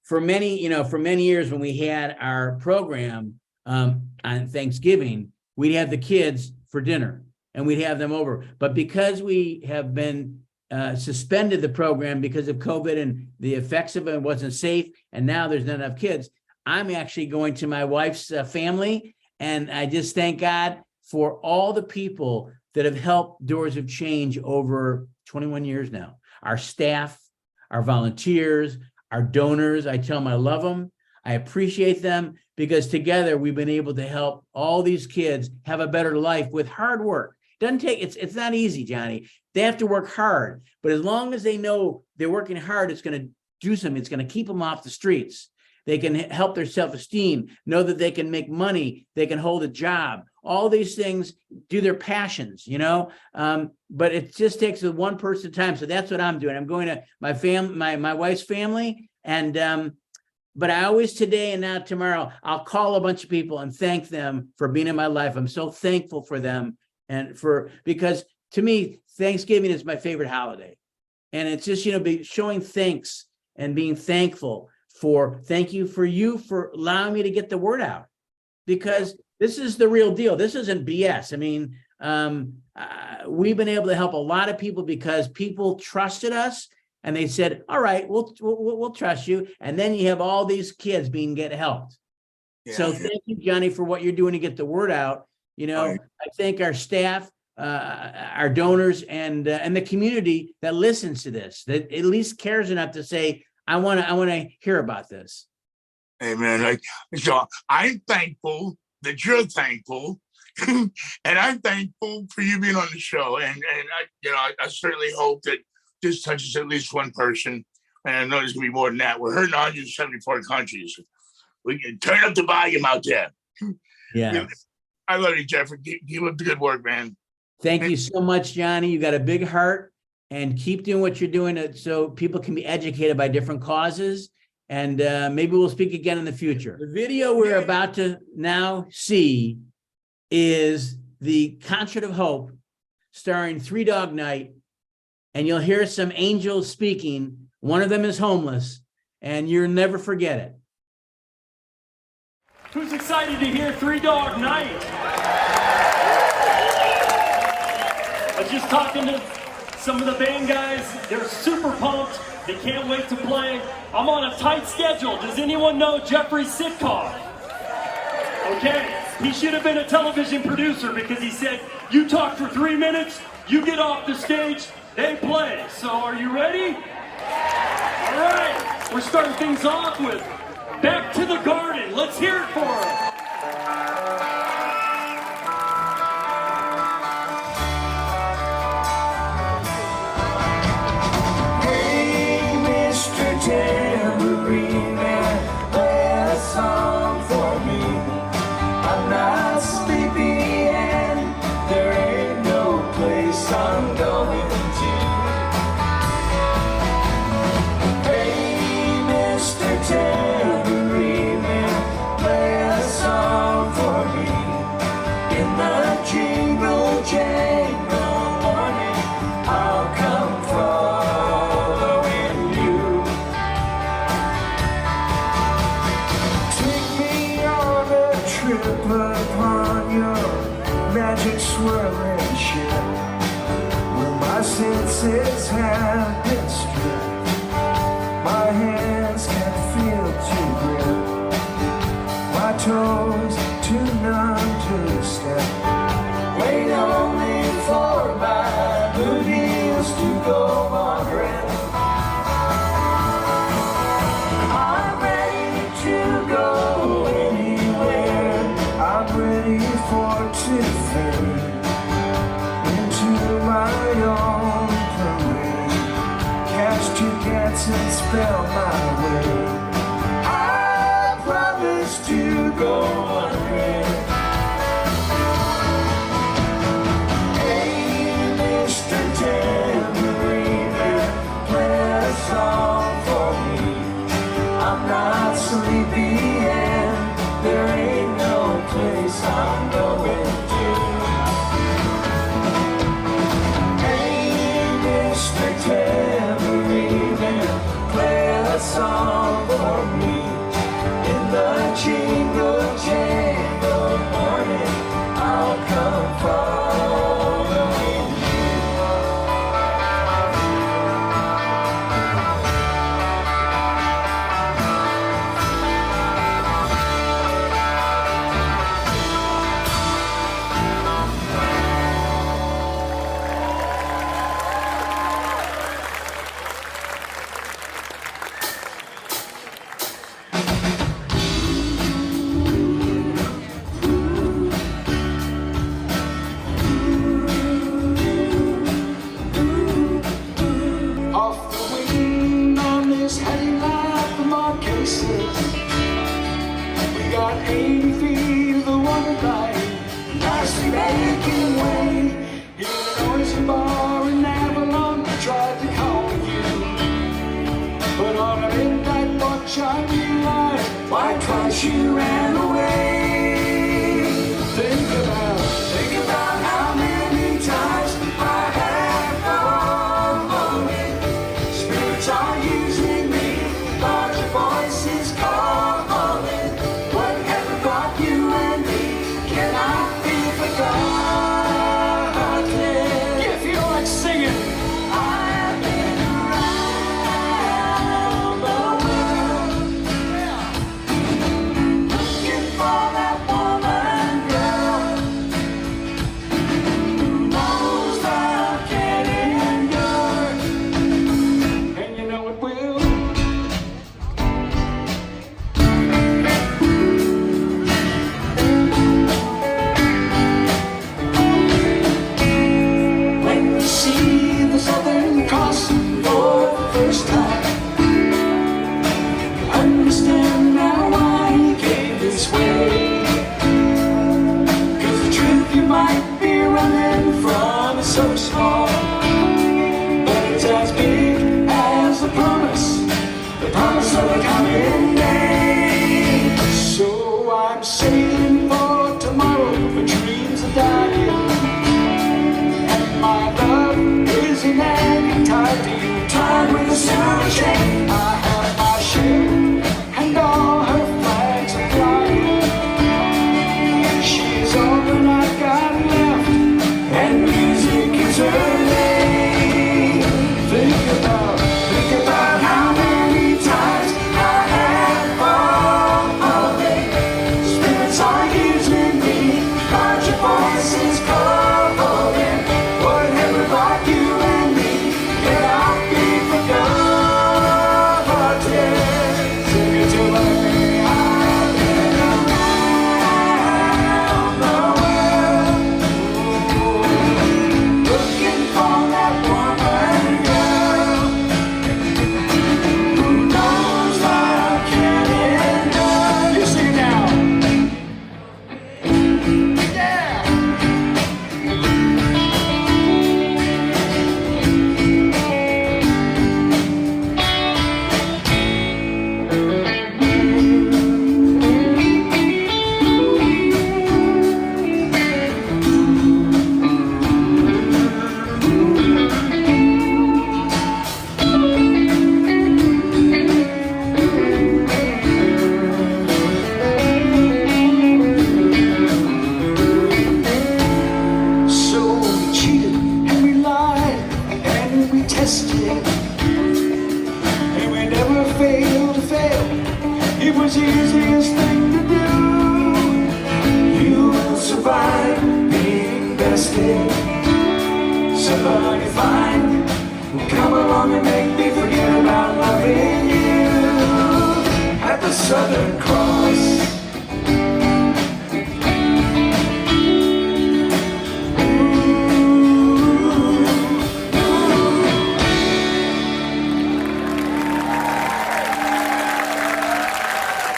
for many years when we had our program on Thanksgiving, we'd have the kids for dinner and we'd have them over. But because we have been suspended the program because of COVID and the effects of it wasn't safe, and now there's not enough kids, I'm actually going to my wife's family, and I just thank God for all the people that have helped Doors of Change over 21 years now. Our staff, our volunteers, our donors. I tell them I love them. I appreciate them, because together we've been able to help all these kids have a better life with hard work. It's not easy, Johnny. They have to work hard, but as long as they know they're working hard, it's going to do something. It's going to keep them off the streets. They can help their self-esteem, know that they can make money, they can hold a job, all these things, do their passions, you know, but it just takes one person at a time. So that's what I'm doing. I'm going to my family, my wife's family. And, but I always, today and now tomorrow, I'll call a bunch of people and thank them for being in my life. I'm so thankful for them, and because to me, Thanksgiving is my favorite holiday. And it's just, showing thanks and being thankful thank you for allowing me to get the word out, because this is the real deal. This isn't BS. I mean, we've been able to help a lot of people because people trusted us and they said, all right, we'll trust you. And then you have all these kids get helped. Yeah. So thank you, Johnny, for what you're doing to get the word out. I thank our staff, our donors, and the community that listens to this, that at least cares enough to say, I want to hear about this. Amen. So I'm thankful that you're thankful, and I'm thankful for you being on the show. And I certainly hope that this touches at least one person. And I know there's gonna be more than that. We're heard in 174 countries. We can turn up the volume out there. Yeah. I love you, Jeffrey. Keep up the good work, man. Thank you so much, Johnny. You got a big heart. And keep doing what you're doing so people can be educated by different causes. And maybe we'll speak again in the future. The video we're about to now see is the Concert of Hope, starring Three Dog Night. And you'll hear some angels speaking. One of them is homeless, and you'll never forget it. Who's excited to hear Three Dog Night? I was just talking to some of the band guys. They're super pumped. They can't wait to play. I'm on a tight schedule. Does anyone know Jeffrey Sitcov? Okay, he should have been a television producer, because he said, you talk for 3 minutes, you get off the stage, they play. So are you ready? All right, we're starting things off with Back to the Garden. Let's hear it for him. Tambourine man, play a song for me. I'm not sleepy and there ain't trip upon your magic swirling ship, where my senses have been stripped. My hands can't feel to grip, my toes too numb to step. Wait only for my boot heels to go on grip. I'm ready to go anywhere. I'm ready for to fade into my own parade. Catch two cats and spell my way. I promise to go unread. Hey, Mr. Tambourine Man, play a song for me. I'm not sleepy and there ain't no place I'm going to. Hey, Mr. Tambourine Man, play a song for me. In the jingle jangle morning, I'll come following you. Off the wing on this heady lap of my cases, we got 80 feet of the water light, nicely making way. In a noisy bar in Avalon, I tried to call you, but on a midnight watch I realized why twice you ran away. Think about how many times I have gone. Spirits are using me, larger voices calling. Whatever brought you and me cannot be forgotten. If you like singing, I've been around the world. Southern Cross.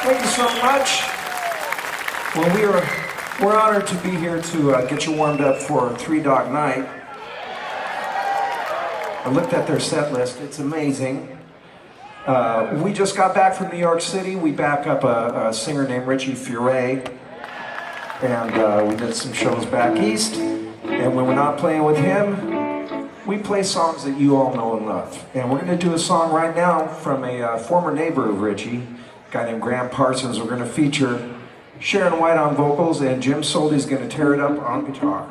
Thank you so much. Well, we're honored to be here to get you warmed up for Three Dog Night. I looked at their set list. It's amazing. We just got back from New York City. We back up a singer named Richie Furay, and we did some shows back east. And when we're not playing with him, we play songs that you all know and love. And we're going to do a song right now from a former neighbor of Richie, a guy named Graham Parsons. We're going to feature Sharon White on vocals, and Jim Soldy's going to tear it up on guitar.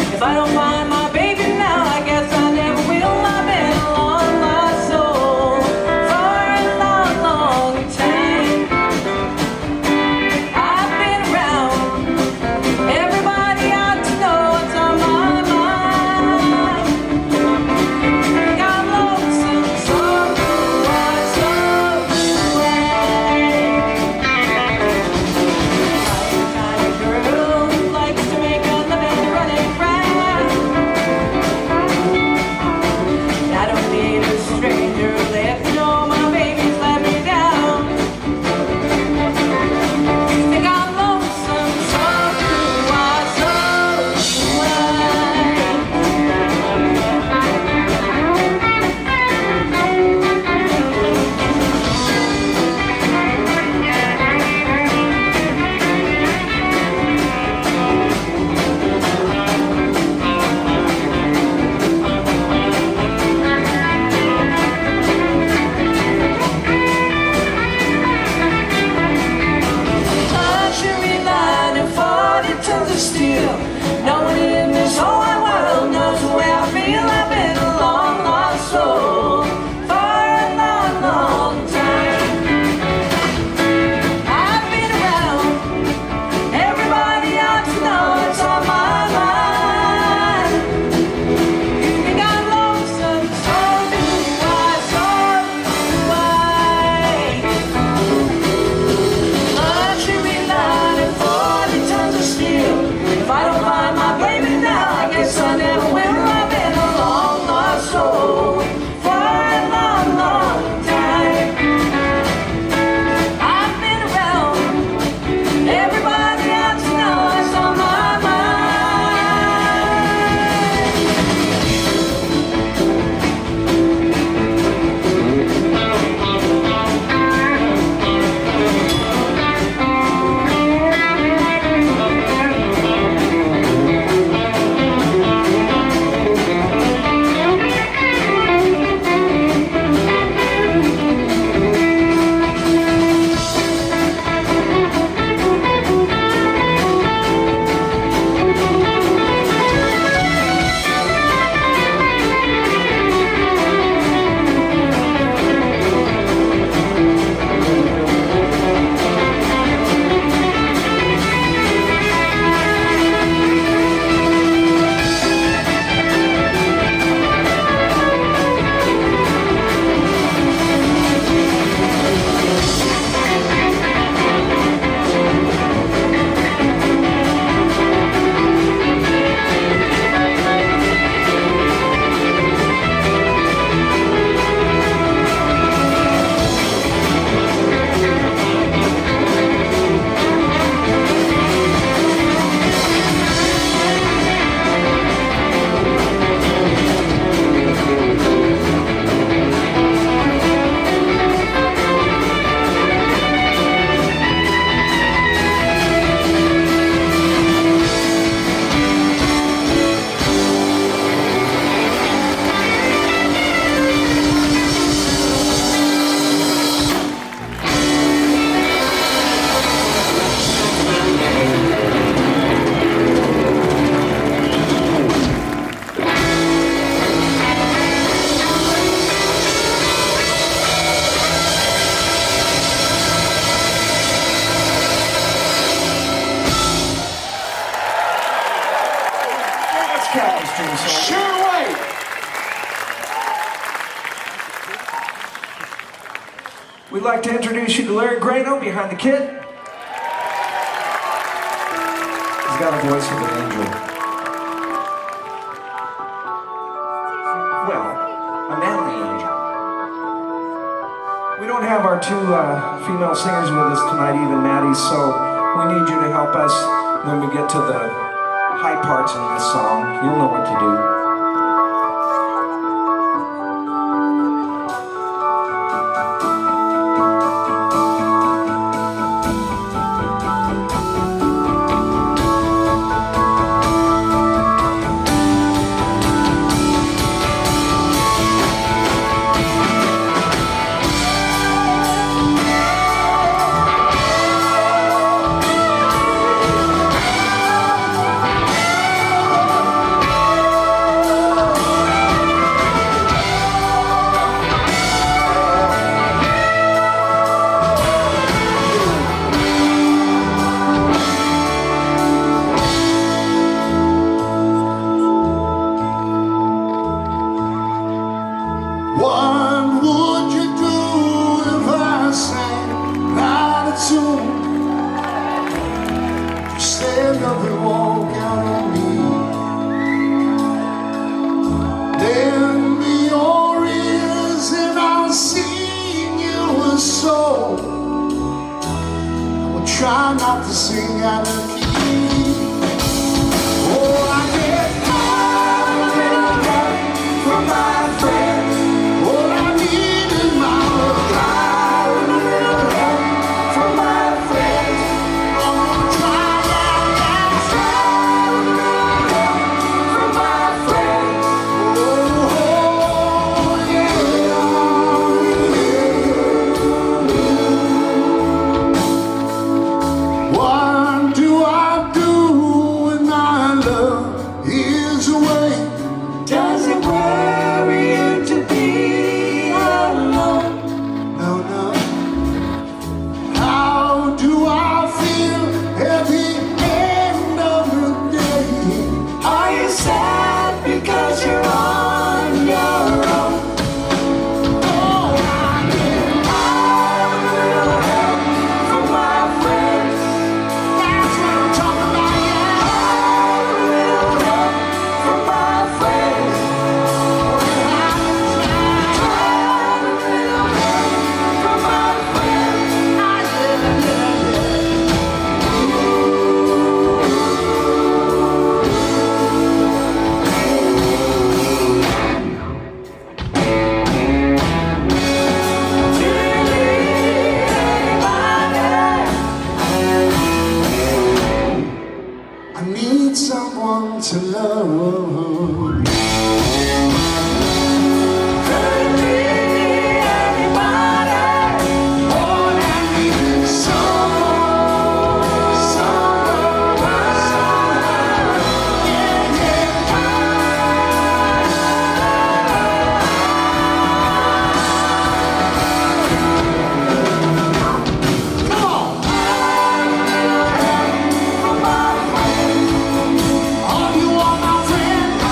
If I don't find my baby now, I guess I never will. I've been along my soul for a long, long time. I've been around. Everybody ought to know what's on my mind. Got lonesome, so I kind of girl who likes to make a living running around. I don't need a stranger who let me know my baby's let me down. You think I'm lonesome, so do I, so do luxury line and 40 tons of steel. No one in this whole wide world knows the way I feel. I've been a long, lost soul for a long, long time. I've been around. Everybody ought to know what's on my mind. You think I'm lonesome, so do I, so do I. Luxury line and 40 tons of steel. If I don't find like to introduce you to Larry Grano behind the kid. He's got a voice of an angel. Well, a manly angel. We don't have our two female singers with us tonight, even Maddie, so we need you to help us when we get to the high parts in this song. You'll know what to do. Try not to sing out of key. Oh, I get tired from my friends. All I need is my love. Tired from my friends. I'm gonna try and from my friends. Oh, What do I do when my love is away? Does it worry you to be alone? No, no. How do I feel at the end of the day? Are you sad because you're on your own? Oh, I get help from my friends. That's what I'm talking about, yeah. Help from my friends. Help from my friends. I need someone to love. Could be anybody. All I need is someone. Yeah, yeah. Come on. From my friends. Are you all my friends?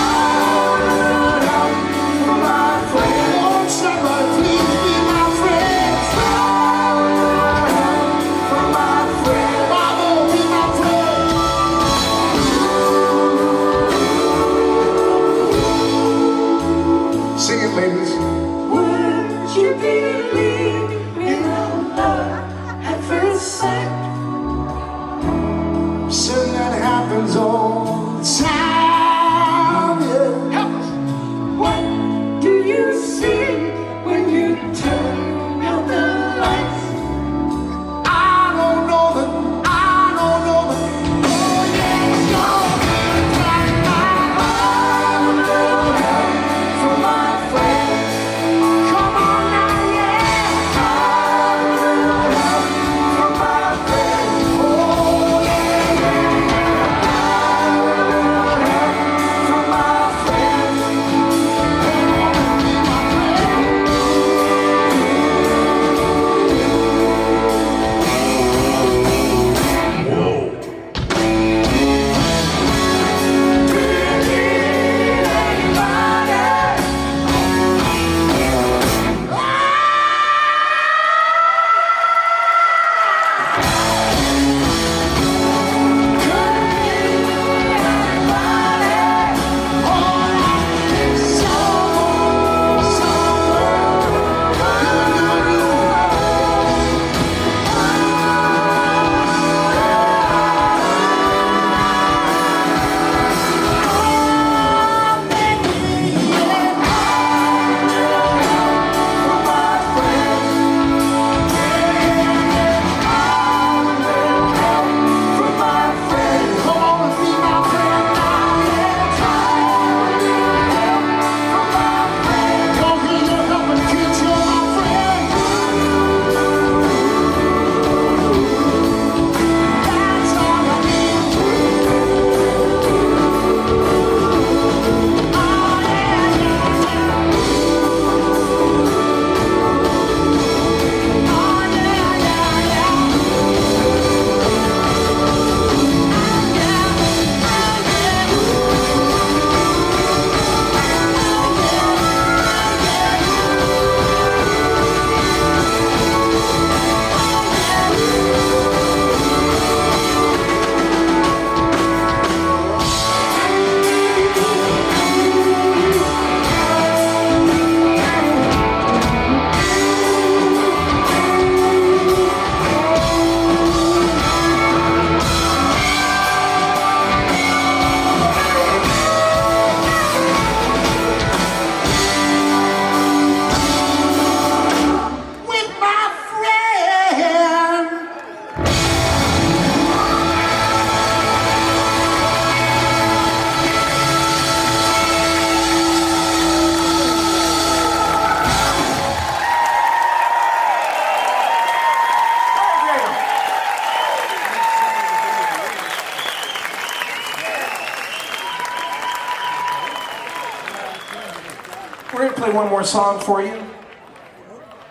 one more song for you.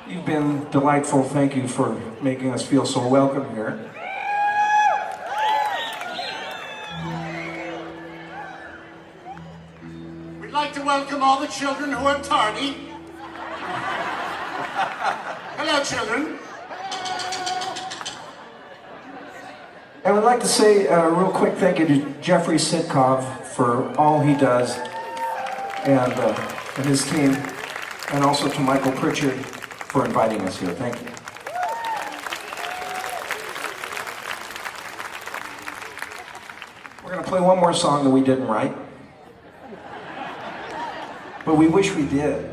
You've been delightful. Thank you for making us feel so welcome here. We'd like to welcome all the children who are tardy. Hello, children. I would like to say a real quick thank you to Jeffrey Sitcov for all he does and his team, and also to Michael Pritchard for inviting us here. Thank you. We're going to play one more song that we didn't write, but we wish we did.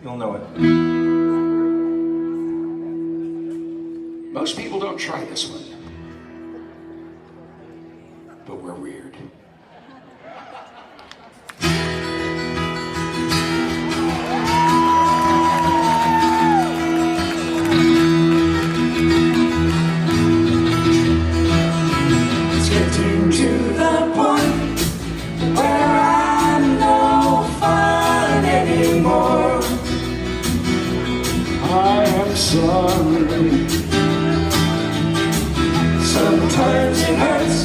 You'll know it. Most people don't try this one, but we're weird. It's getting to the point where I'm no fun anymore. I am sorry. Sometimes it hurts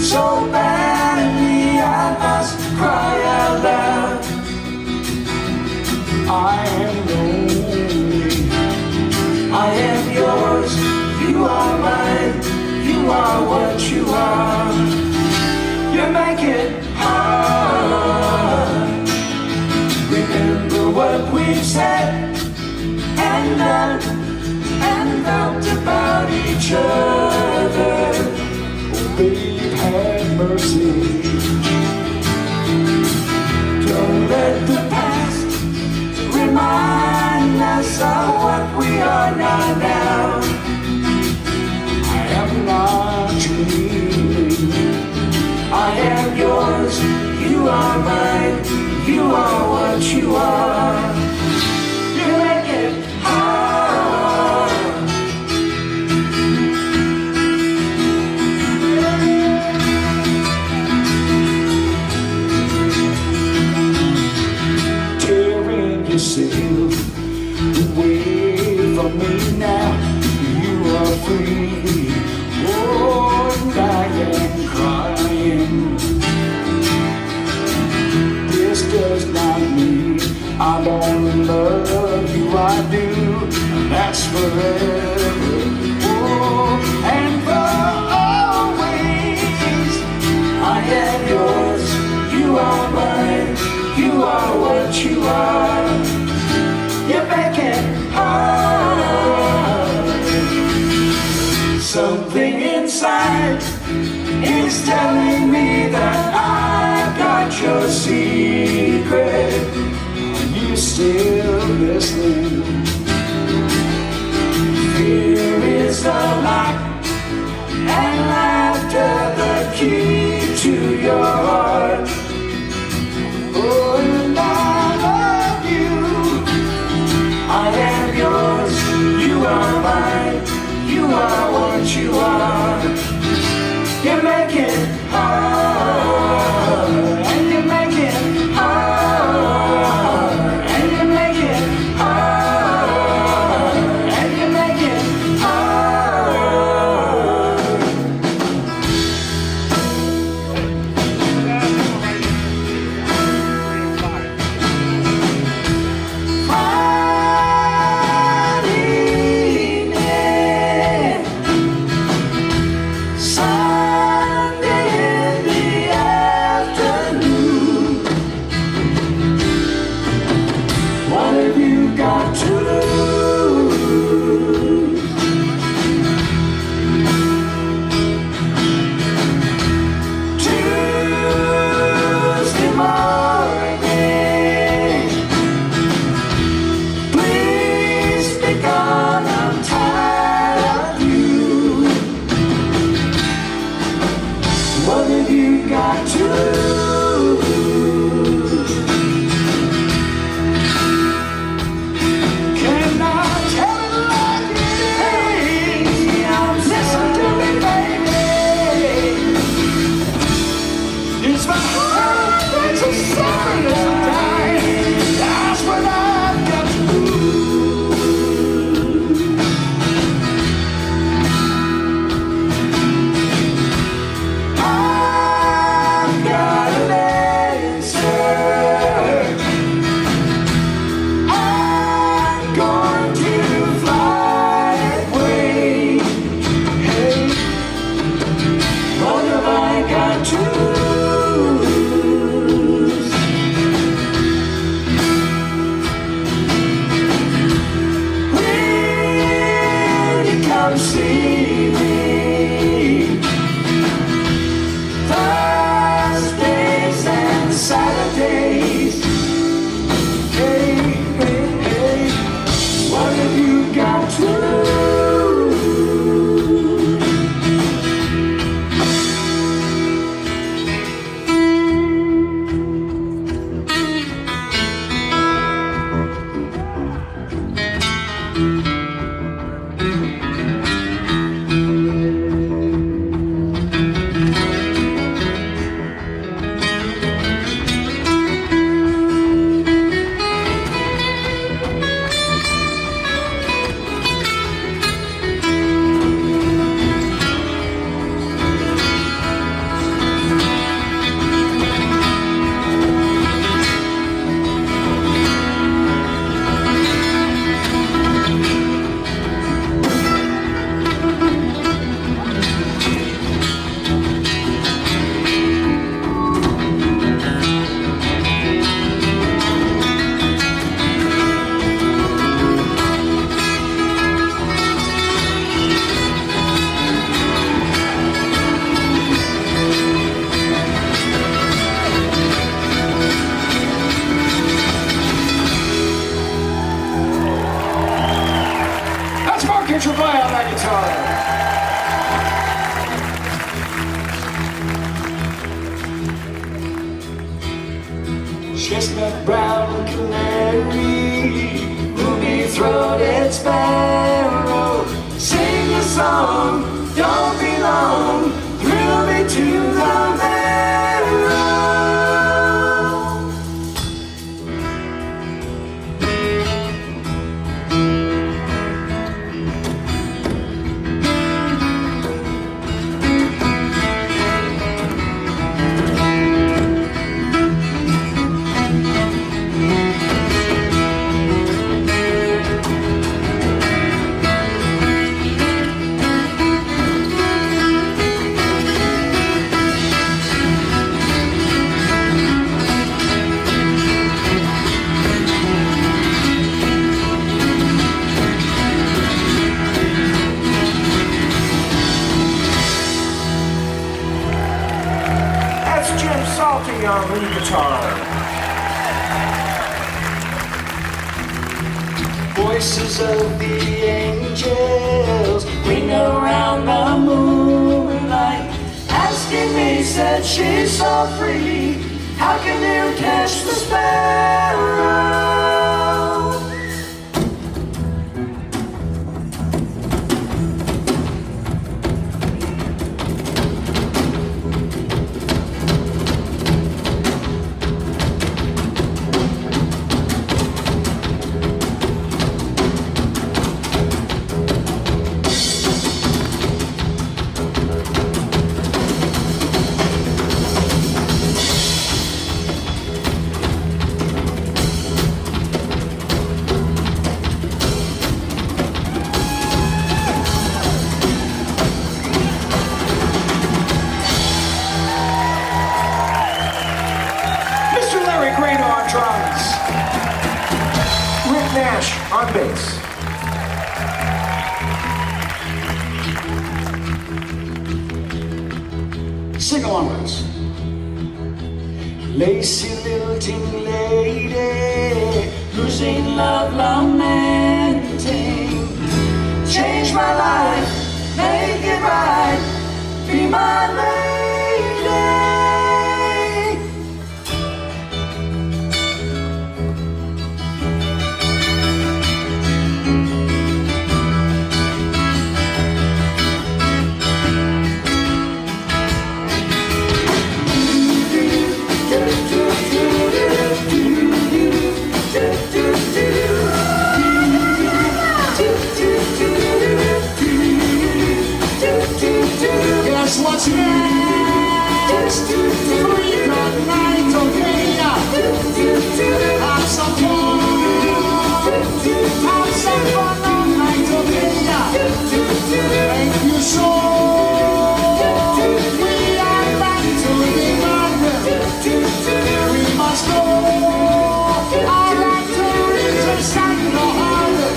so badly I must cry out loud. I am lonely, I am yours, you are mine, you are what you are. You make it hard. Remember what we've said and done and felt about each other. Oh, babe, have mercy. Don't let the past remind us of what we are not now. I am not dreaming. I am yours, you are mine, you are what you are. You make it hard. Tearing yourself away from me now. You are free. Oh, and I am crying. This does not mean I don't love you, I do, and that's forever. Oh, and for always. I am yours, you are mine, you are what you are. You make it hard. Something inside is telling me that I got your secret. Are you still listening? Fear is the lock and laughter the key to your heart. Oh, and I love you. I am yours, you are mine, you are what you are. You make it hard, and you make it hard, and you make it hard, and you make it hard. Friday night. song. Don't be long, thrill me to the marrow. On lead guitar. Voices of the angels ring around the moonlight, asking me, said she's so free, how can you catch the sparrow? M.A.S.H on bass. Sing along with us. Lacy lilting lady, losing love, lamenting. Change my life, make it right, be my lady. Guess what's next? Freak on night, okay? Have some fun. Have some fun all night, okay? Thank you so. We are back to the garden. We must go. All right, to intersect the harbor.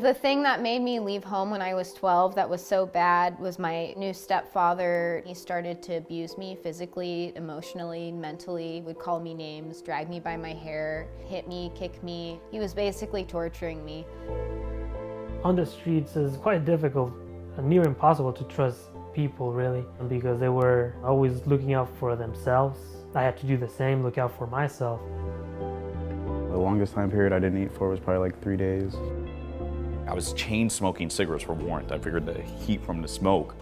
The thing that made me leave home when I was 12 that was so bad was my new stepfather. He started to abuse me physically, emotionally, mentally, would call me names, drag me by my hair, hit me, kick me. He was basically torturing me. On the streets is quite difficult, near impossible to trust people really, because they were always looking out for themselves. I had to do the same, look out for myself. The longest time period I didn't eat for was probably like 3 days. I was chain smoking cigarettes for warmth. I figured the heat from the smoke,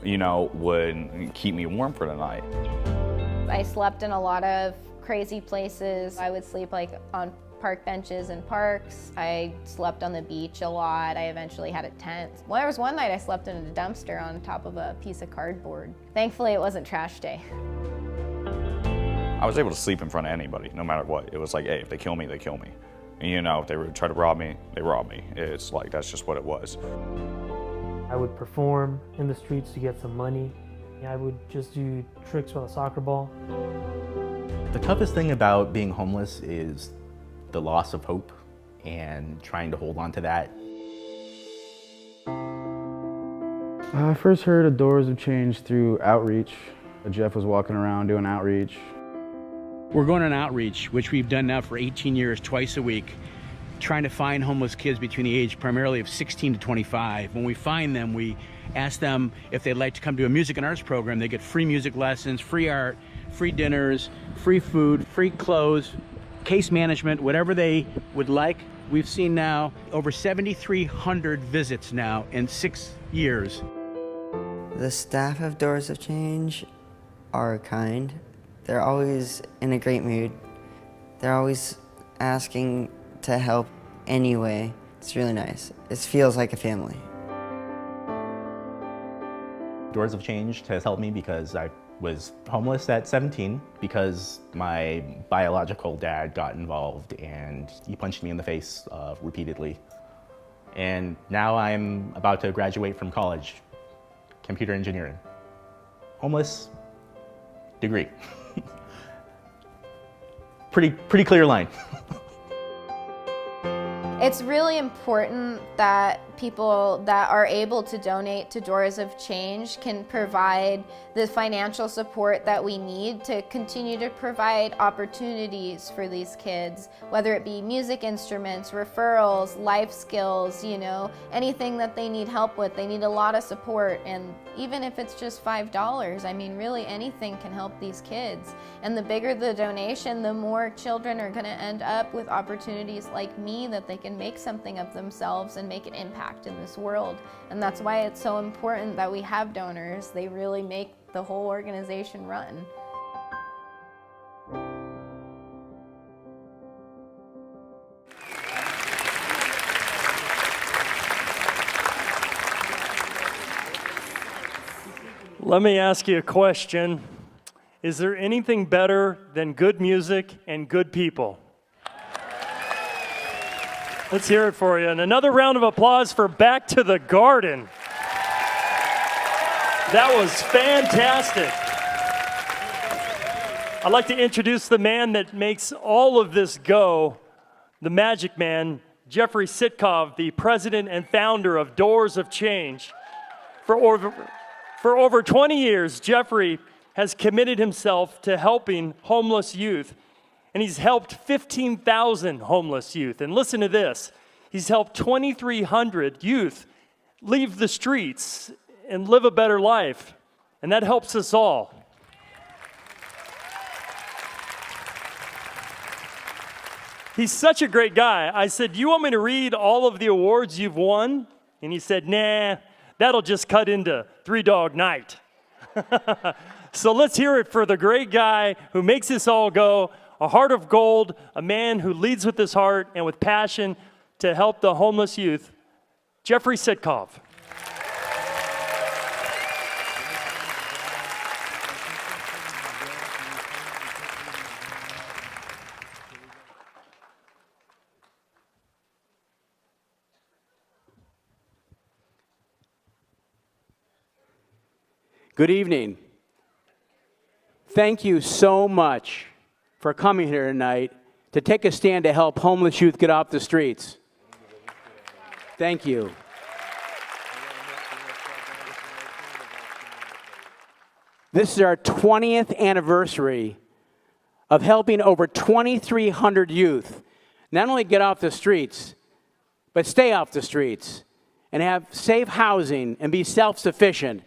would keep me warm for the night. I slept in a lot of crazy places. I would sleep on park benches in parks. I slept on the beach a lot. I eventually had a tent. Well, there was one night I slept in a dumpster on top of a piece of cardboard. Thankfully, it wasn't trash day. I was able to sleep in front of anybody, no matter what. It was like, hey, if they kill me, they kill me. And, if they were trying to rob me, they rob me. It's like, that's just what it was. I would perform in the streets to get some money. I would just do tricks with a soccer ball. The toughest thing about being homeless is the loss of hope and trying to hold on to that. I first heard of Doors of Change through outreach. Jeff was walking around doing outreach. We're going on outreach, which we've done now for 18 years, twice a week, trying to find homeless kids between the age primarily of 16 to 25. When we find them, we ask them if they'd like to come to a music and arts program. They get free music lessons, free art, free dinners, free food, free clothes, case management, whatever they would like. We've seen now over 7,300 visits now in 6 years. The staff of Doors of Change are kind. They're always in a great mood. They're always asking to help anyway. It's really nice. It feels like a family. Doors of Change has helped me because I was homeless at 17 because my biological dad got involved and he punched me in the face repeatedly. And now I'm about to graduate from college, computer engineering. Homeless, degree. Pretty clear line. It's really important that people that are able to donate to Doors of Change can provide the financial support that we need to continue to provide opportunities for these kids, whether it be music instruments, referrals, life skills, anything that they need help with. They need a lot of support, and even if it's just $5, I mean, really anything can help these kids. And the bigger the donation, the more children are going to end up with opportunities like me that they can make something of themselves and make an impact in this world. And that's why it's so important that we have donors. They really make the whole organization run. Let me ask you a question. Is there anything better than good music and good people? Let's hear it for you. And another round of applause for Back to the Garden. That was fantastic. I'd like to introduce the man that makes all of this go, the magic man, Jeffrey Sitcov, the president and founder of Doors of Change. For over 20 years, Jeffrey has committed himself to helping homeless youth, and he's helped 15,000 homeless youth. And listen to this, he's helped 2,300 youth leave the streets and live a better life, and that helps us all. He's such a great guy. I said, "Do you want me to read all of the awards you've won?" And he said, "Nah, that'll just cut into Three Dog Night." So let's hear it for the great guy who makes this all go, a heart of gold, a man who leads with his heart and with passion to help the homeless youth, Jeffrey Sitcov. Good evening. Thank you so much for coming here tonight to take a stand to help homeless youth get off the streets. Thank you. This is our 20th anniversary of helping over 2,300 youth not only get off the streets, but stay off the streets and have safe housing and be self-sufficient.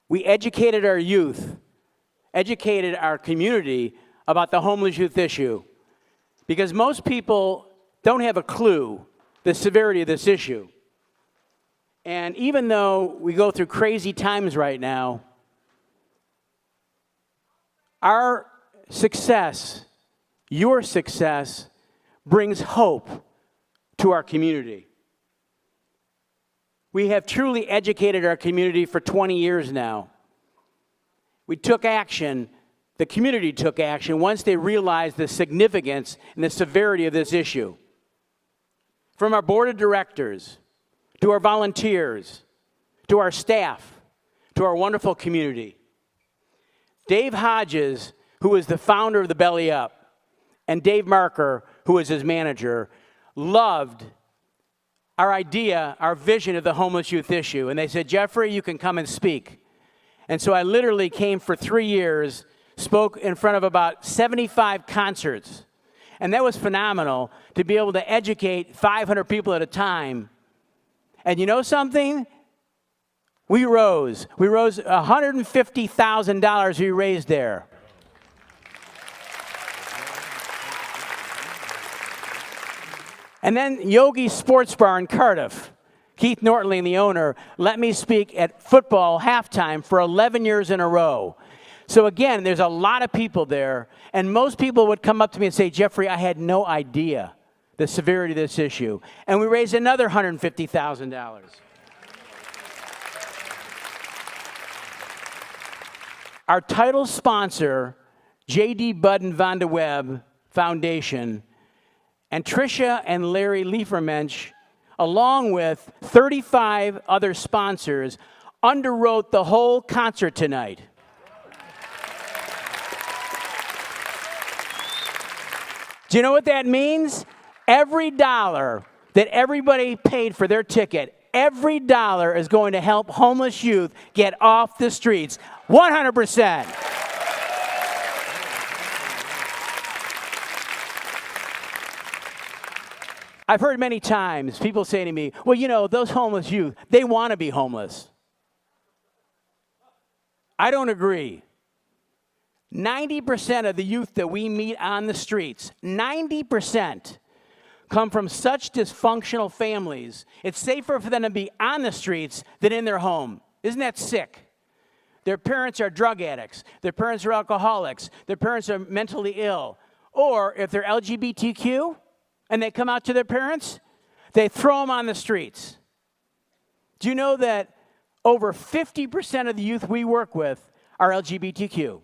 We educated our youth, educated our community about the homeless youth issue, because most people don't have a clue the severity of this issue. And even though we go through crazy times right now, our success, your success, brings hope to our community. We have truly educated our community for 20 years now. We took action the community took action once they realized the significance and the severity of this issue. From our board of directors, to our volunteers, to our staff, to our wonderful community. Dave Hodges, who is the founder of the Belly Up, and Dave Marker, who is his manager, loved our idea, our vision of the homeless youth issue. And they said, Jeffrey, you can come and speak. And so I literally came for 3 years, spoke in front of about 75 concerts. And that was phenomenal to be able to educate 500 people at a time. And you know something? We rose $150,000 we raised there. And then Yogi Sports Bar in Cardiff, Keith Nortonley, the owner, let me speak at football halftime for 11 years in a row. So again, there's a lot of people there, and most people would come up to me and say, Jeffrey, I had no idea the severity of this issue. And we raised another $150,000. Our title sponsor, J.D. Budd and Von de Webb Foundation, and Tricia and Larry Liefermensch, along with 35 other sponsors, underwrote the whole concert tonight. Do you know what that means? Every dollar that everybody paid for their ticket, every dollar is going to help homeless youth get off the streets. 100%. I've heard many times people say to me, well, you know, those homeless youth, they want to be homeless. I don't agree. 90% of the youth that we meet on the streets, 90% come from such dysfunctional families, it's safer for them to be on the streets than in their home. Isn't that sick? Their parents are drug addicts. Their parents are alcoholics. Their parents are mentally ill. Or if they're LGBTQ and they come out to their parents, they throw them on the streets. Do you know that over 50% of the youth we work with are LGBTQ?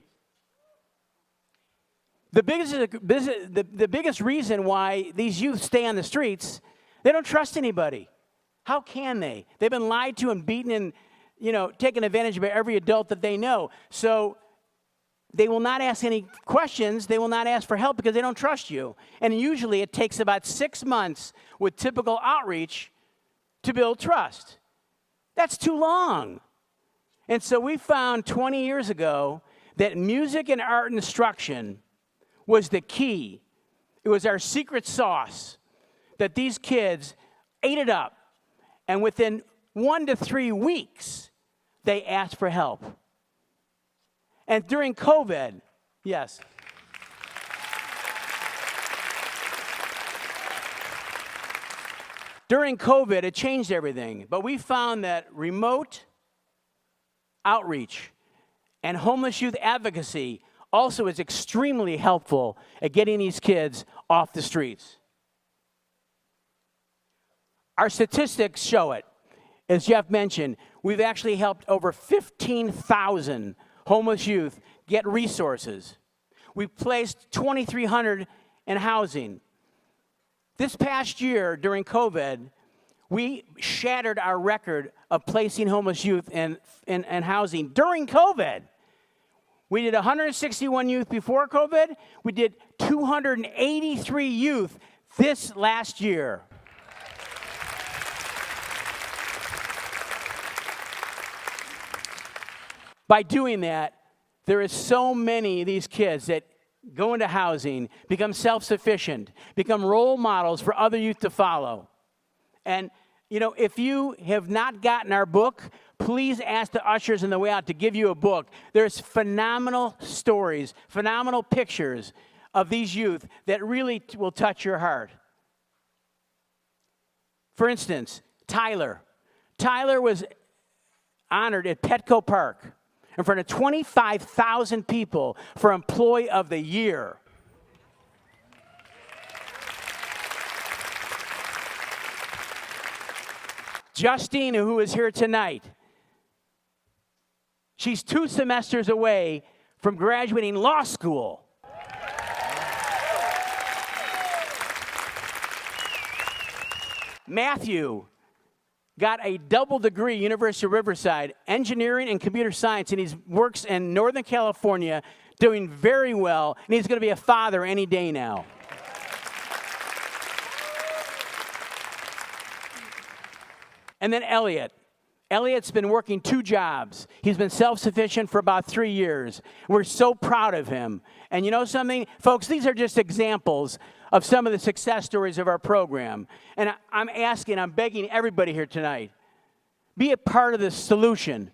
The biggest reason why these youth stay on the streets, they don't trust anybody. How can they? They've been lied to and beaten and, taken advantage of by every adult that they know. So they will not ask any questions. They will not ask for help because they don't trust you. And usually it takes about 6 months with typical outreach to build trust. That's too long. And so we found 20 years ago that music and art instruction was the key. It was our secret sauce that these kids ate it up. And within 1 to 3 weeks, they asked for help. And during COVID, yes. During COVID, it changed everything. But we found that remote outreach and homeless youth advocacy also is extremely helpful at getting these kids off the streets. Our statistics show it. As Jeff mentioned, we've actually helped over 15,000 homeless youth get resources. We've placed 2,300 in housing. This past year during COVID, we shattered our record of placing homeless youth in housing during COVID. We did 161 youth before COVID. We did 283 youth this last year. By doing that, there is so many of these kids that go into housing, become self-sufficient, become role models for other youth to follow. And, if you have not gotten our book, please ask the ushers on the way out to give you a book. There's phenomenal stories, phenomenal pictures of these youth that really will touch your heart. For instance, Tyler. Tyler was honored at Petco Park in front of 25,000 people for Employee of the Year. Justine, who is here tonight, she's 2 semesters away from graduating law school. Matthew got a double degree, University of Riverside, engineering and computer science, and he works in Northern California, doing very well, and he's going to be a father any day now. And then Elliot. Elliot's been working 2 jobs. He's been self-sufficient for about 3 years. We're so proud of him. And you know something? Folks, these are just examples of some of the success stories of our program. And I'm begging everybody here tonight, be a part of the solution.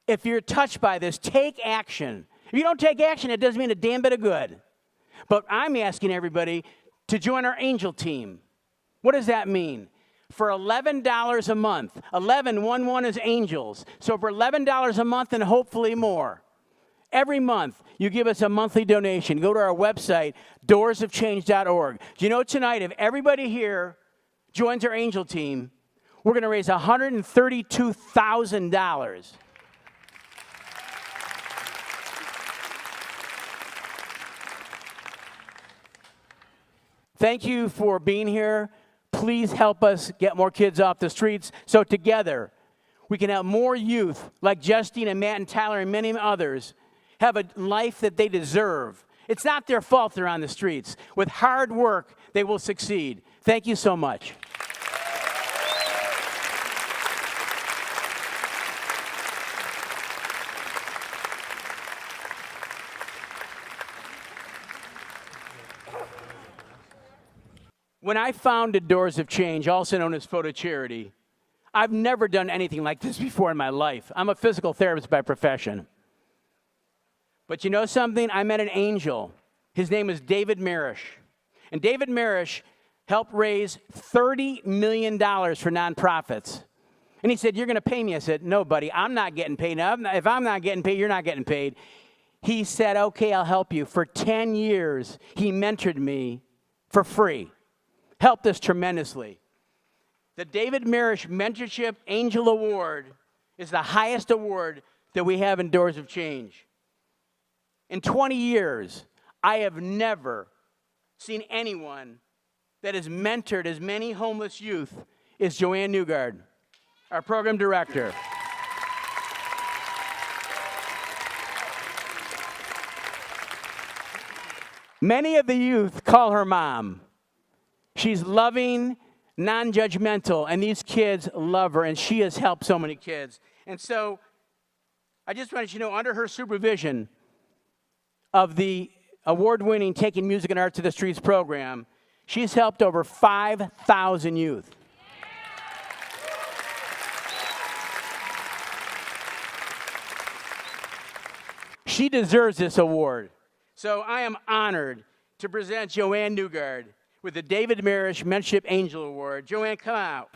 If you're touched by this, take action. If you don't take action, it doesn't mean a damn bit of good. But I'm asking everybody to join our angel team. What does that mean? For $11 a month, 11 is angels. So for $11 a month and hopefully more, every month you give us a monthly donation. Go to our website, doorsofchange.org. Do you know tonight, if everybody here joins our angel team, we're going to raise $132,000. Thank you for being here. Please help us get more kids off the streets so together we can have more youth like Justine and Matt and Tyler and many others have a life that they deserve. It's not their fault they're on the streets. With hard work, they will succeed. Thank you so much. When I founded Doors of Change, also known as Photo Charity, I've never done anything like this before in my life. I'm a physical therapist by profession. But you know something? I met an angel. His name was David M.A.S.H. And David M.A.S.H. helped raise $30 million for nonprofits. And he said, "You're going to pay me." I said, "No, buddy, I'm not getting paid. Now, if I'm not getting paid, you're not getting paid." He said, "Okay, I'll help you." For 10 years, he mentored me for free. Helped us tremendously. The David M.A.S.H. Mentorship Angel Award is the highest award that we have in Doors of Change. In 20 years, I have never seen anyone that has mentored as many homeless youth as Joanne Newgard, our program director. Many of the youth call her mom. She's loving, non-judgmental, and these kids love her, and she has helped so many kids. And so I just wanted you to know, under her supervision of the award-winning Taking Music and Art to the Streets program, she's helped over 5,000 youth. She deserves this award. So I am honored to present Joanne Newgard with the David M.A.S.H. Mentorship Angel Award. Joanne, come out.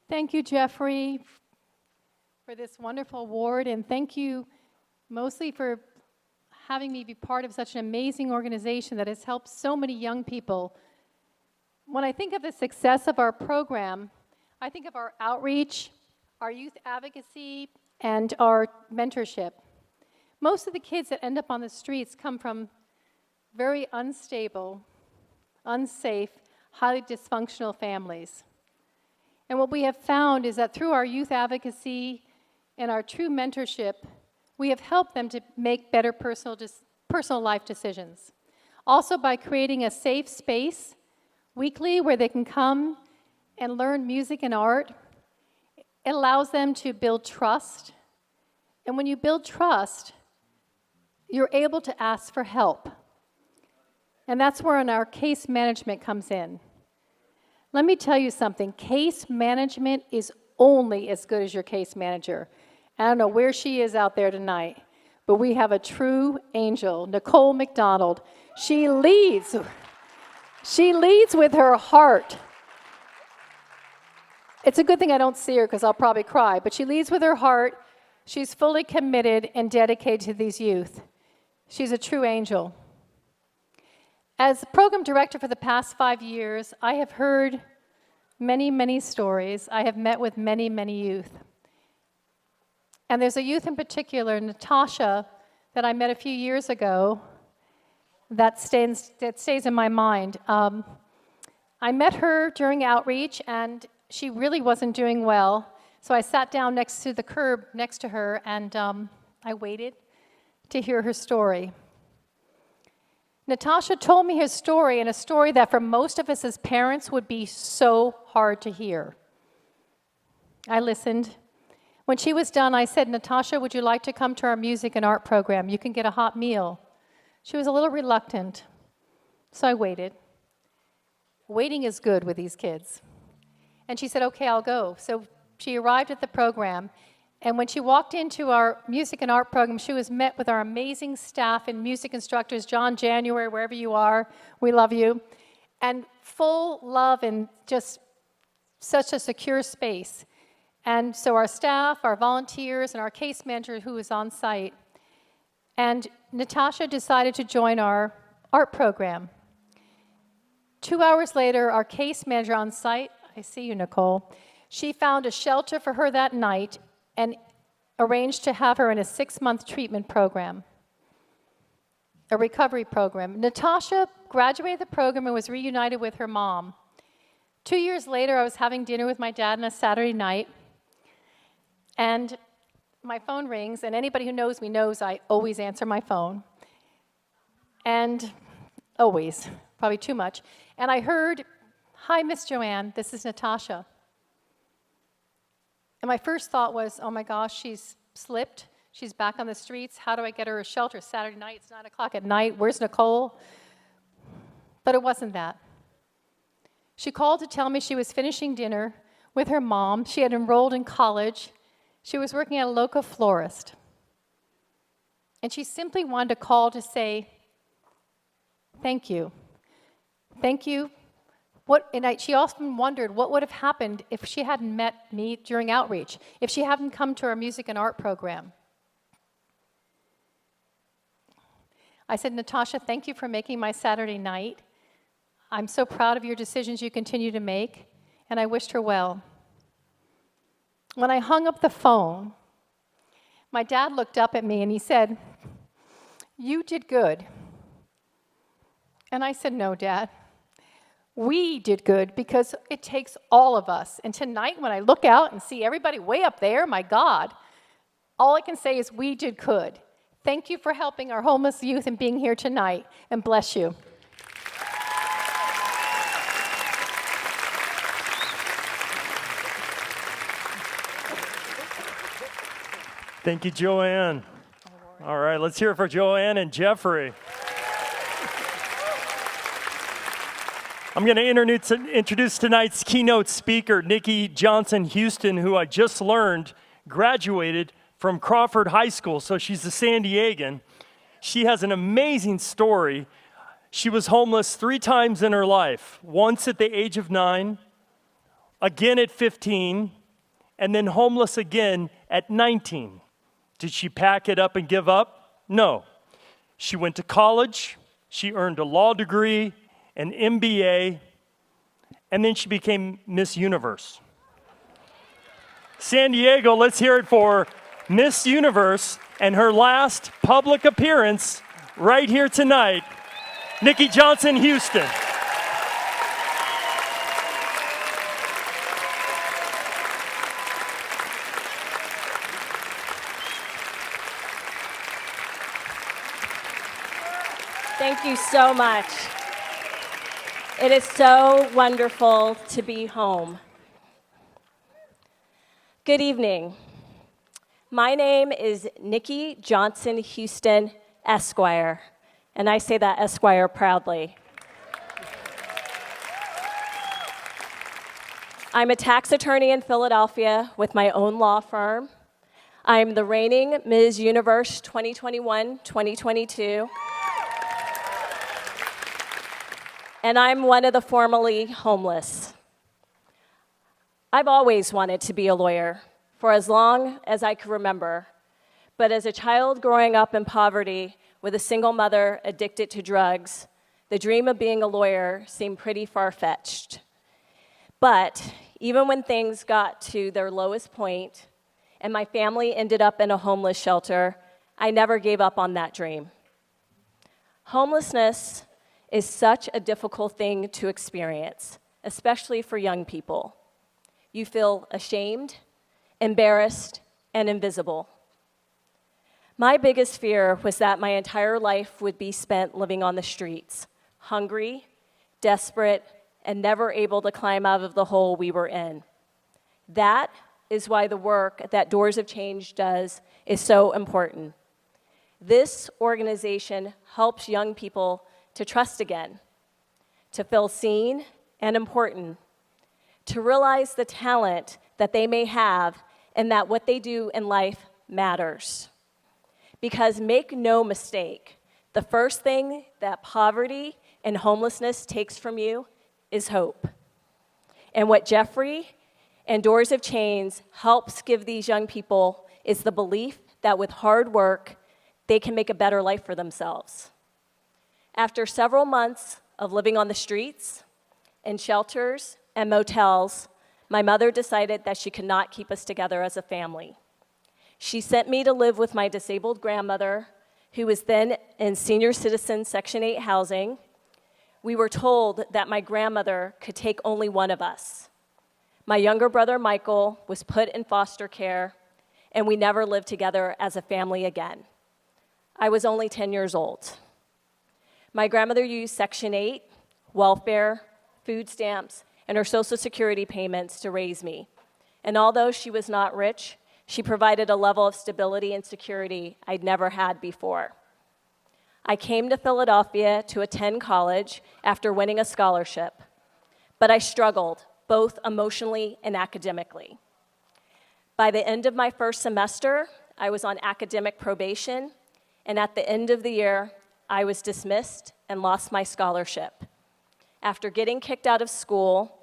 Thank you, Jeffrey, for this wonderful award, and thank you mostly for having me be part of such an amazing organization that has helped so many young people. When I think of the success of our program, I think of our outreach, our youth advocacy, and our mentorship. Most of the kids that end up on the streets come from very unstable, unsafe, highly dysfunctional families. And what we have found is that through our youth advocacy and our true mentorship, we have helped them to make better personal life decisions. Also by creating a safe space weekly where they can come and learn music and art, it allows them to build trust. And when you build trust, you're able to ask for help. And that's where our case management comes in. Let me tell you something, case management is only as good as your case manager. I don't know where she is out there tonight, but we have a true angel, Nicole McDonald. She leads with her heart. It's a good thing I don't see her because I'll probably cry, but she leads with her heart. She's fully committed and dedicated to these youth. She's a true angel. As program director for the past 5 years, I have heard many, many stories. I have met with many, many youth. And there's a youth in particular, Natasha, that I met a few years ago that stays in my mind. I met her during outreach, and she really wasn't doing well. So I sat down next to the curb next to her, and I waited to hear her story. Natasha told me her story, and a story that for most of us as parents would be so hard to hear. I listened. When she was done, I said, Natasha, would you like to come to our music and art program? You can get a hot meal. She was a little reluctant, so I waited. Waiting is good with these kids. And she said, okay, I'll go. So she arrived at the program, and when she walked into our music and art program, she was met with our amazing staff and music instructors, John, January, wherever you are, we love you, and full love and just such a secure space. And so our staff, our volunteers, and our case manager who was on site. And Natasha decided to join our art program. 2 hours later, our case manager on site, I see you, Nicole, she found a shelter for her that night and arranged to have her in a 6-month treatment program, a recovery program. Natasha graduated the program and was reunited with her mom. 2 years later, I was having dinner with my dad on a Saturday night, and my phone rings, and anybody who knows me knows I always answer my phone. And always, probably too much. And I heard, hi, Miss Joanne, this is Natasha. And my first thought was, oh my gosh, she's slipped. She's back on the streets. How do I get her a shelter? Saturday night, it's 9 o'clock at night. Where's Nicole? But it wasn't that. She called to tell me she was finishing dinner with her mom. She had enrolled in college. She was working at a local florist. And she simply wanted to call to say, thank you. Thank you. She often wondered what would have happened if she hadn't met me during outreach, if she hadn't come to our music and art program. I said, Natasha, thank you for making my Saturday night. I'm so proud of your decisions you continue to make, and I wished her well. When I hung up the phone, my dad looked up at me and he said, you did good. And I said, no, Dad. We did good because it takes all of us. And tonight when I look out and see everybody way up there, my God, all I can say is we did good. Thank you for helping our homeless youth and being here tonight, and bless you. Thank you, Joanne. All right, let's hear it for Joanne and Jeffrey. I'm going to introduce tonight's keynote speaker, Nikki Johnson Houston, who I just learned graduated from Crawford High School, so she's a San Diegan. She has an amazing story. She was homeless 3 times in her life, once at the age of 9, again at 15, and then homeless again at 19. Did she pack it up and give up? No. She went to college, she earned a law degree, an MBA, and then she became Miss Universe. San Diego, let's hear it for Miss Universe and her last public appearance right here tonight, Nikki Johnson Houston. Thank you so much. It is so wonderful to be home. Good evening. My name is Nikki Johnson Houston, Esquire, and I say that Esquire proudly. I'm a tax attorney in Philadelphia with my own law firm. I'm the reigning Ms. Universe 2021-2022. And I'm one of the formerly homeless. I've always wanted to be a lawyer for as long as I can remember. But as a child growing up in poverty with a single mother addicted to drugs, the dream of being a lawyer seemed pretty far-fetched. But even when things got to their lowest point and my family ended up in a homeless shelter, I never gave up on that dream. Homelessness is such a difficult thing to experience, especially for young people. You feel ashamed, embarrassed, and invisible. My biggest fear was that my entire life would be spent living on the streets, hungry, desperate, and never able to climb out of the hole we were in. That is why the work that Doors of Change does is so important. This organization helps young people to trust again, to feel seen and important, to realize the talent that they may have and that what they do in life matters. Because make no mistake, the first thing that poverty and homelessness takes from you is hope. And what Jeffrey and Doors of Change helps give these young people is the belief that with hard work, they can make a better life for themselves. After several months of living on the streets, in shelters and motels, my mother decided that she could not keep us together as a family. She sent me to live with my disabled grandmother, who was then in senior citizen Section 8 housing. We were told that my grandmother could take only one of us. My younger brother, Michael, was put in foster care, and we never lived together as a family again. I was only 10 years old. My grandmother used Section 8, welfare, food stamps, and her Social Security payments to raise me. And although she was not rich, she provided a level of stability and security I'd never had before. I came to Philadelphia to attend college after winning a scholarship, but I struggled both emotionally and academically. By the end of my first semester, I was on academic probation, and at the end of the year, I was dismissed and lost my scholarship. After getting kicked out of school,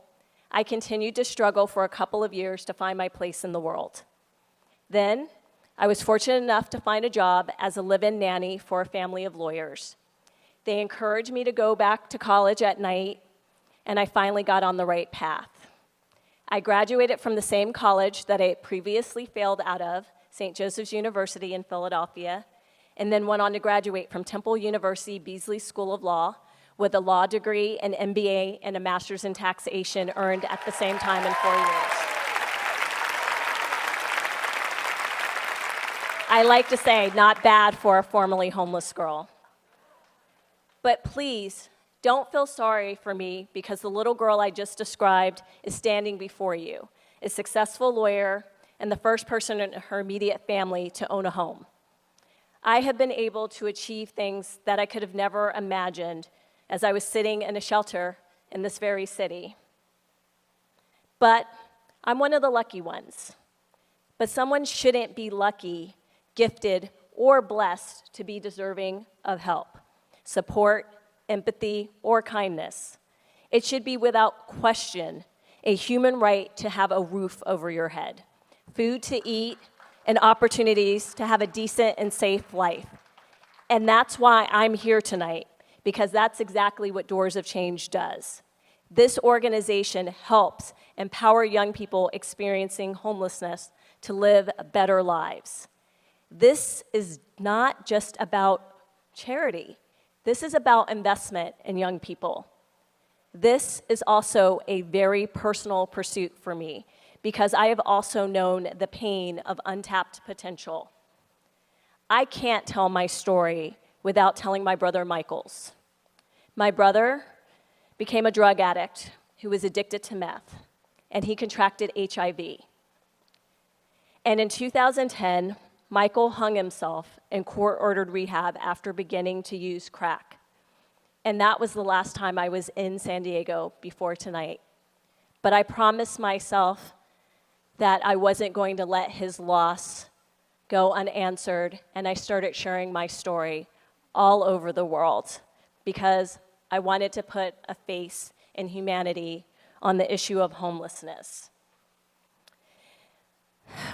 I continued to struggle for a couple of years to find my place in the world. Then, I was fortunate enough to find a job as a live-in nanny for a family of lawyers. They encouraged me to go back to college at night, and I finally got on the right path. I graduated from the same college that I had previously failed out of, St. Joseph's University in Philadelphia, and then went on to graduate from Temple University Beasley School of Law with a law degree, an MBA, and a master's in taxation earned at the same time in 4 years. I like to say, not bad for a formerly homeless girl. But please, don't feel sorry for me because the little girl I just described is standing before you, a successful lawyer and the first person in her immediate family to own a home. I have been able to achieve things that I could have never imagined as I was sitting in a shelter in this very city. But I'm one of the lucky ones. But someone shouldn't be lucky, gifted, or blessed to be deserving of help, support, empathy, or kindness. It should be without question a human right to have a roof over your head, food to eat, and opportunities to have a decent and safe life. And that's why I'm here tonight, because that's exactly what Doors of Change does. This organization helps empower young people experiencing homelessness to live better lives. This is not just about charity. This is about investment in young people. This is also a very personal pursuit for me, because I have also known the pain of untapped potential. I can't tell my story without telling my brother Michael's. My brother became a drug addict who was addicted to meth, and he contracted HIV. And in 2010, Michael hung himself in court-ordered rehab after beginning to use crack. And that was the last time I was in San Diego before tonight. But I promised myself that I wasn't going to let his loss go unanswered, and I started sharing my story all over the world because I wanted to put a face and humanity on the issue of homelessness.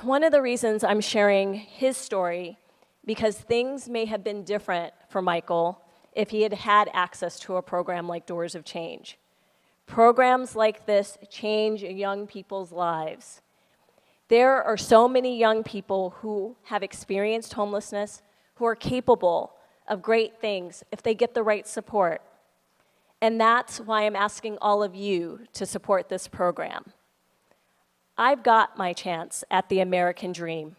One of the reasons I'm sharing his story because things may have been different for Michael if he had had access to a program like Doors of Change. Programs like this change young people's lives. There are so many young people who have experienced homelessness who are capable of great things if they get the right support. And that's why I'm asking all of you to support this program. I've got my chance at the American dream,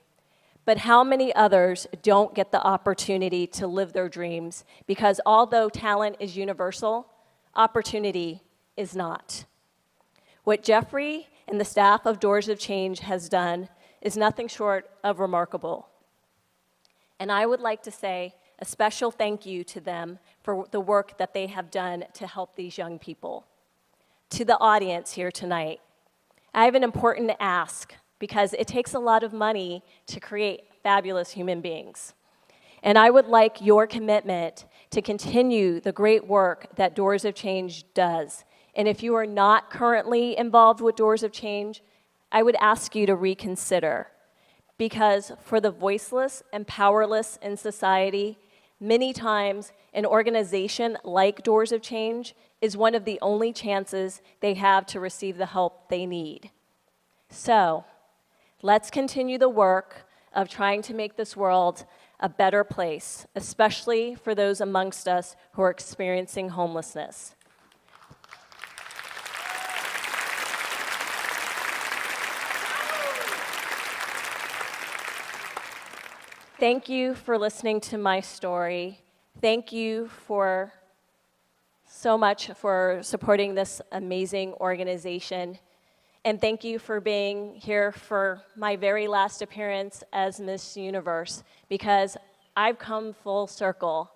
but how many others don't get the opportunity to live their dreams because although talent is universal, opportunity is not. What Jeffrey and the staff of Doors of Change has done is nothing short of remarkable. And I would like to say a special thank you to them for the work that they have done to help these young people. To the audience here tonight, I have an important ask because it takes a lot of money to create fabulous human beings. And I would like your commitment to continue the great work that Doors of Change does. And if you are not currently involved with Doors of Change, I would ask you to reconsider. Because for the voiceless and powerless in society, many times an organization like Doors of Change is one of the only chances they have to receive the help they need. So, let's continue the work of trying to make this world a better place, especially for those amongst us who are experiencing homelessness. Thank you for listening to my story. Thank you for so much for supporting this amazing organization. And thank you for being here for my very last appearance as Miss Universe, because I've come full circle.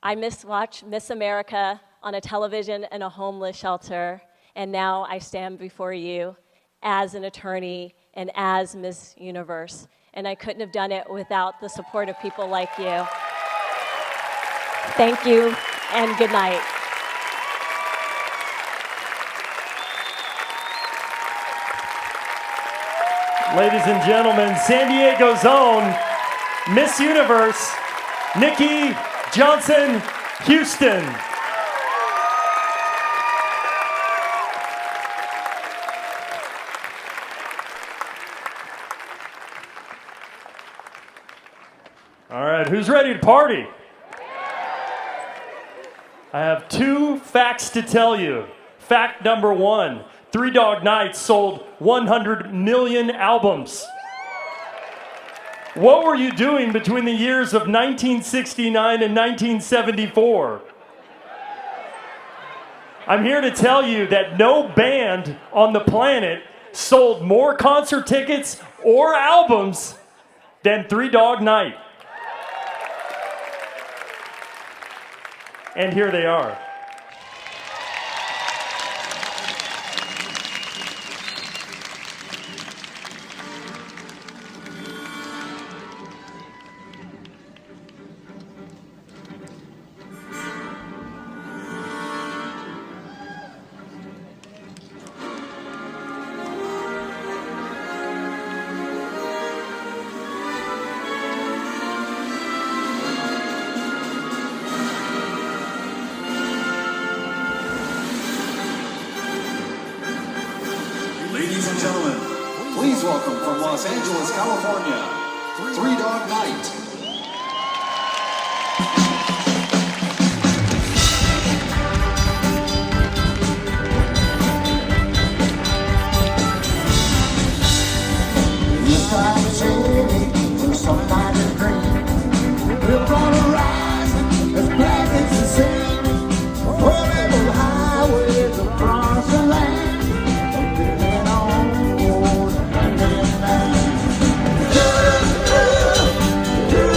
I watched Miss America on a television in a homeless shelter, and now I stand before you as an attorney and as Miss Universe. And I couldn't have done it without the support of people like you. Thank you, and good night. Ladies and gentlemen, San Diego's own Miss Universe, Nikki Johnson Houston. All right, who's ready to party? I have 2 facts to tell you. Fact number 1, Three Dog Night sold 100 million albums. What were you doing between the years of 1969 and 1974? I'm here to tell you that no band on the planet sold more concert tickets or albums than Three Dog Night. And here they are. Ladies and gentlemen, please welcome from Los Angeles, California, Three Dog Night. Yeah.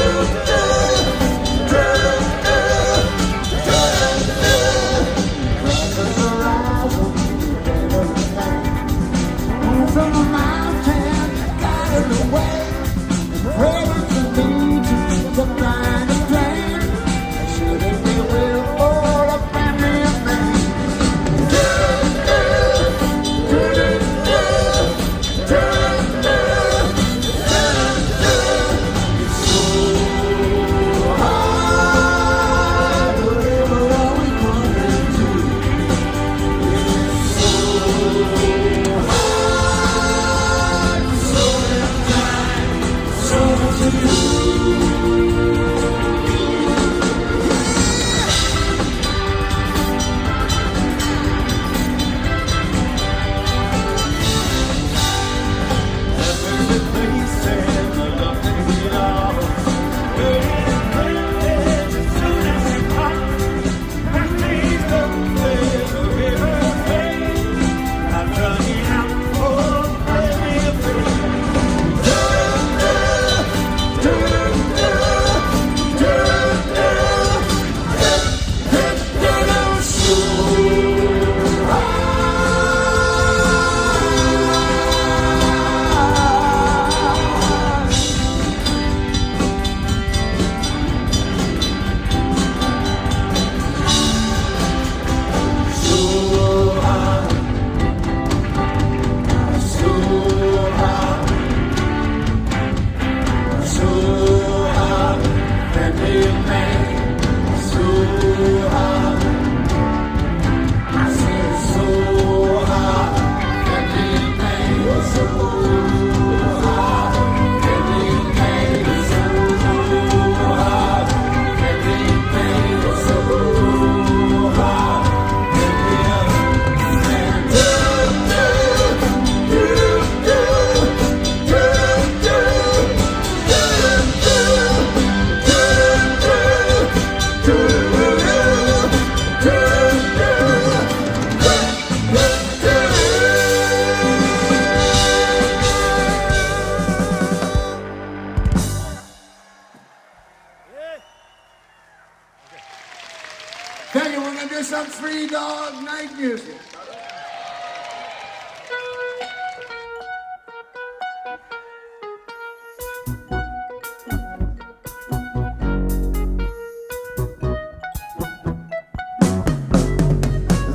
music.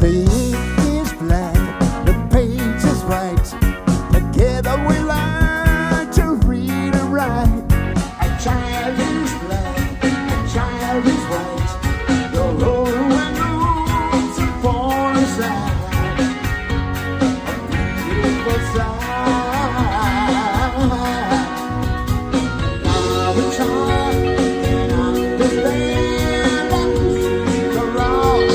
The ink is black, the page is white. Together we learn to read and write. A child is black, a child is white. The road and rules are for a side. A beautiful side. Now the child can understand that we are wrong.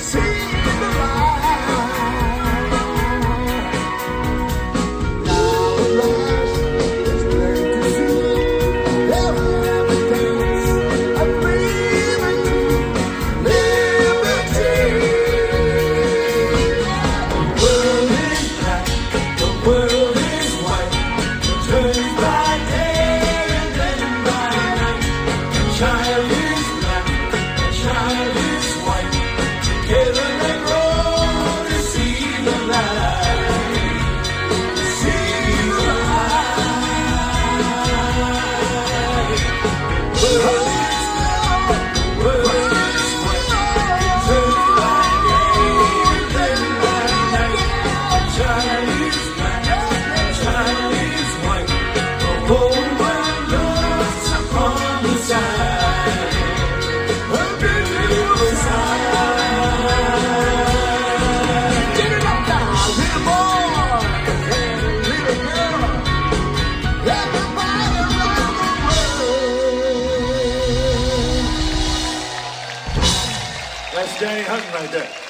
See the light. Now at last it's learned to see there are things of liberty, liberty. The world is black, the world is white. It turns by day and then by night. A child is black, a child is white. Together they grow to see the light, see the light. World is black, world is white. It turns by day and then by night. A child is black, a child is white. The whole world looks upon the side, a beautiful side. That's Danny Hutton right there.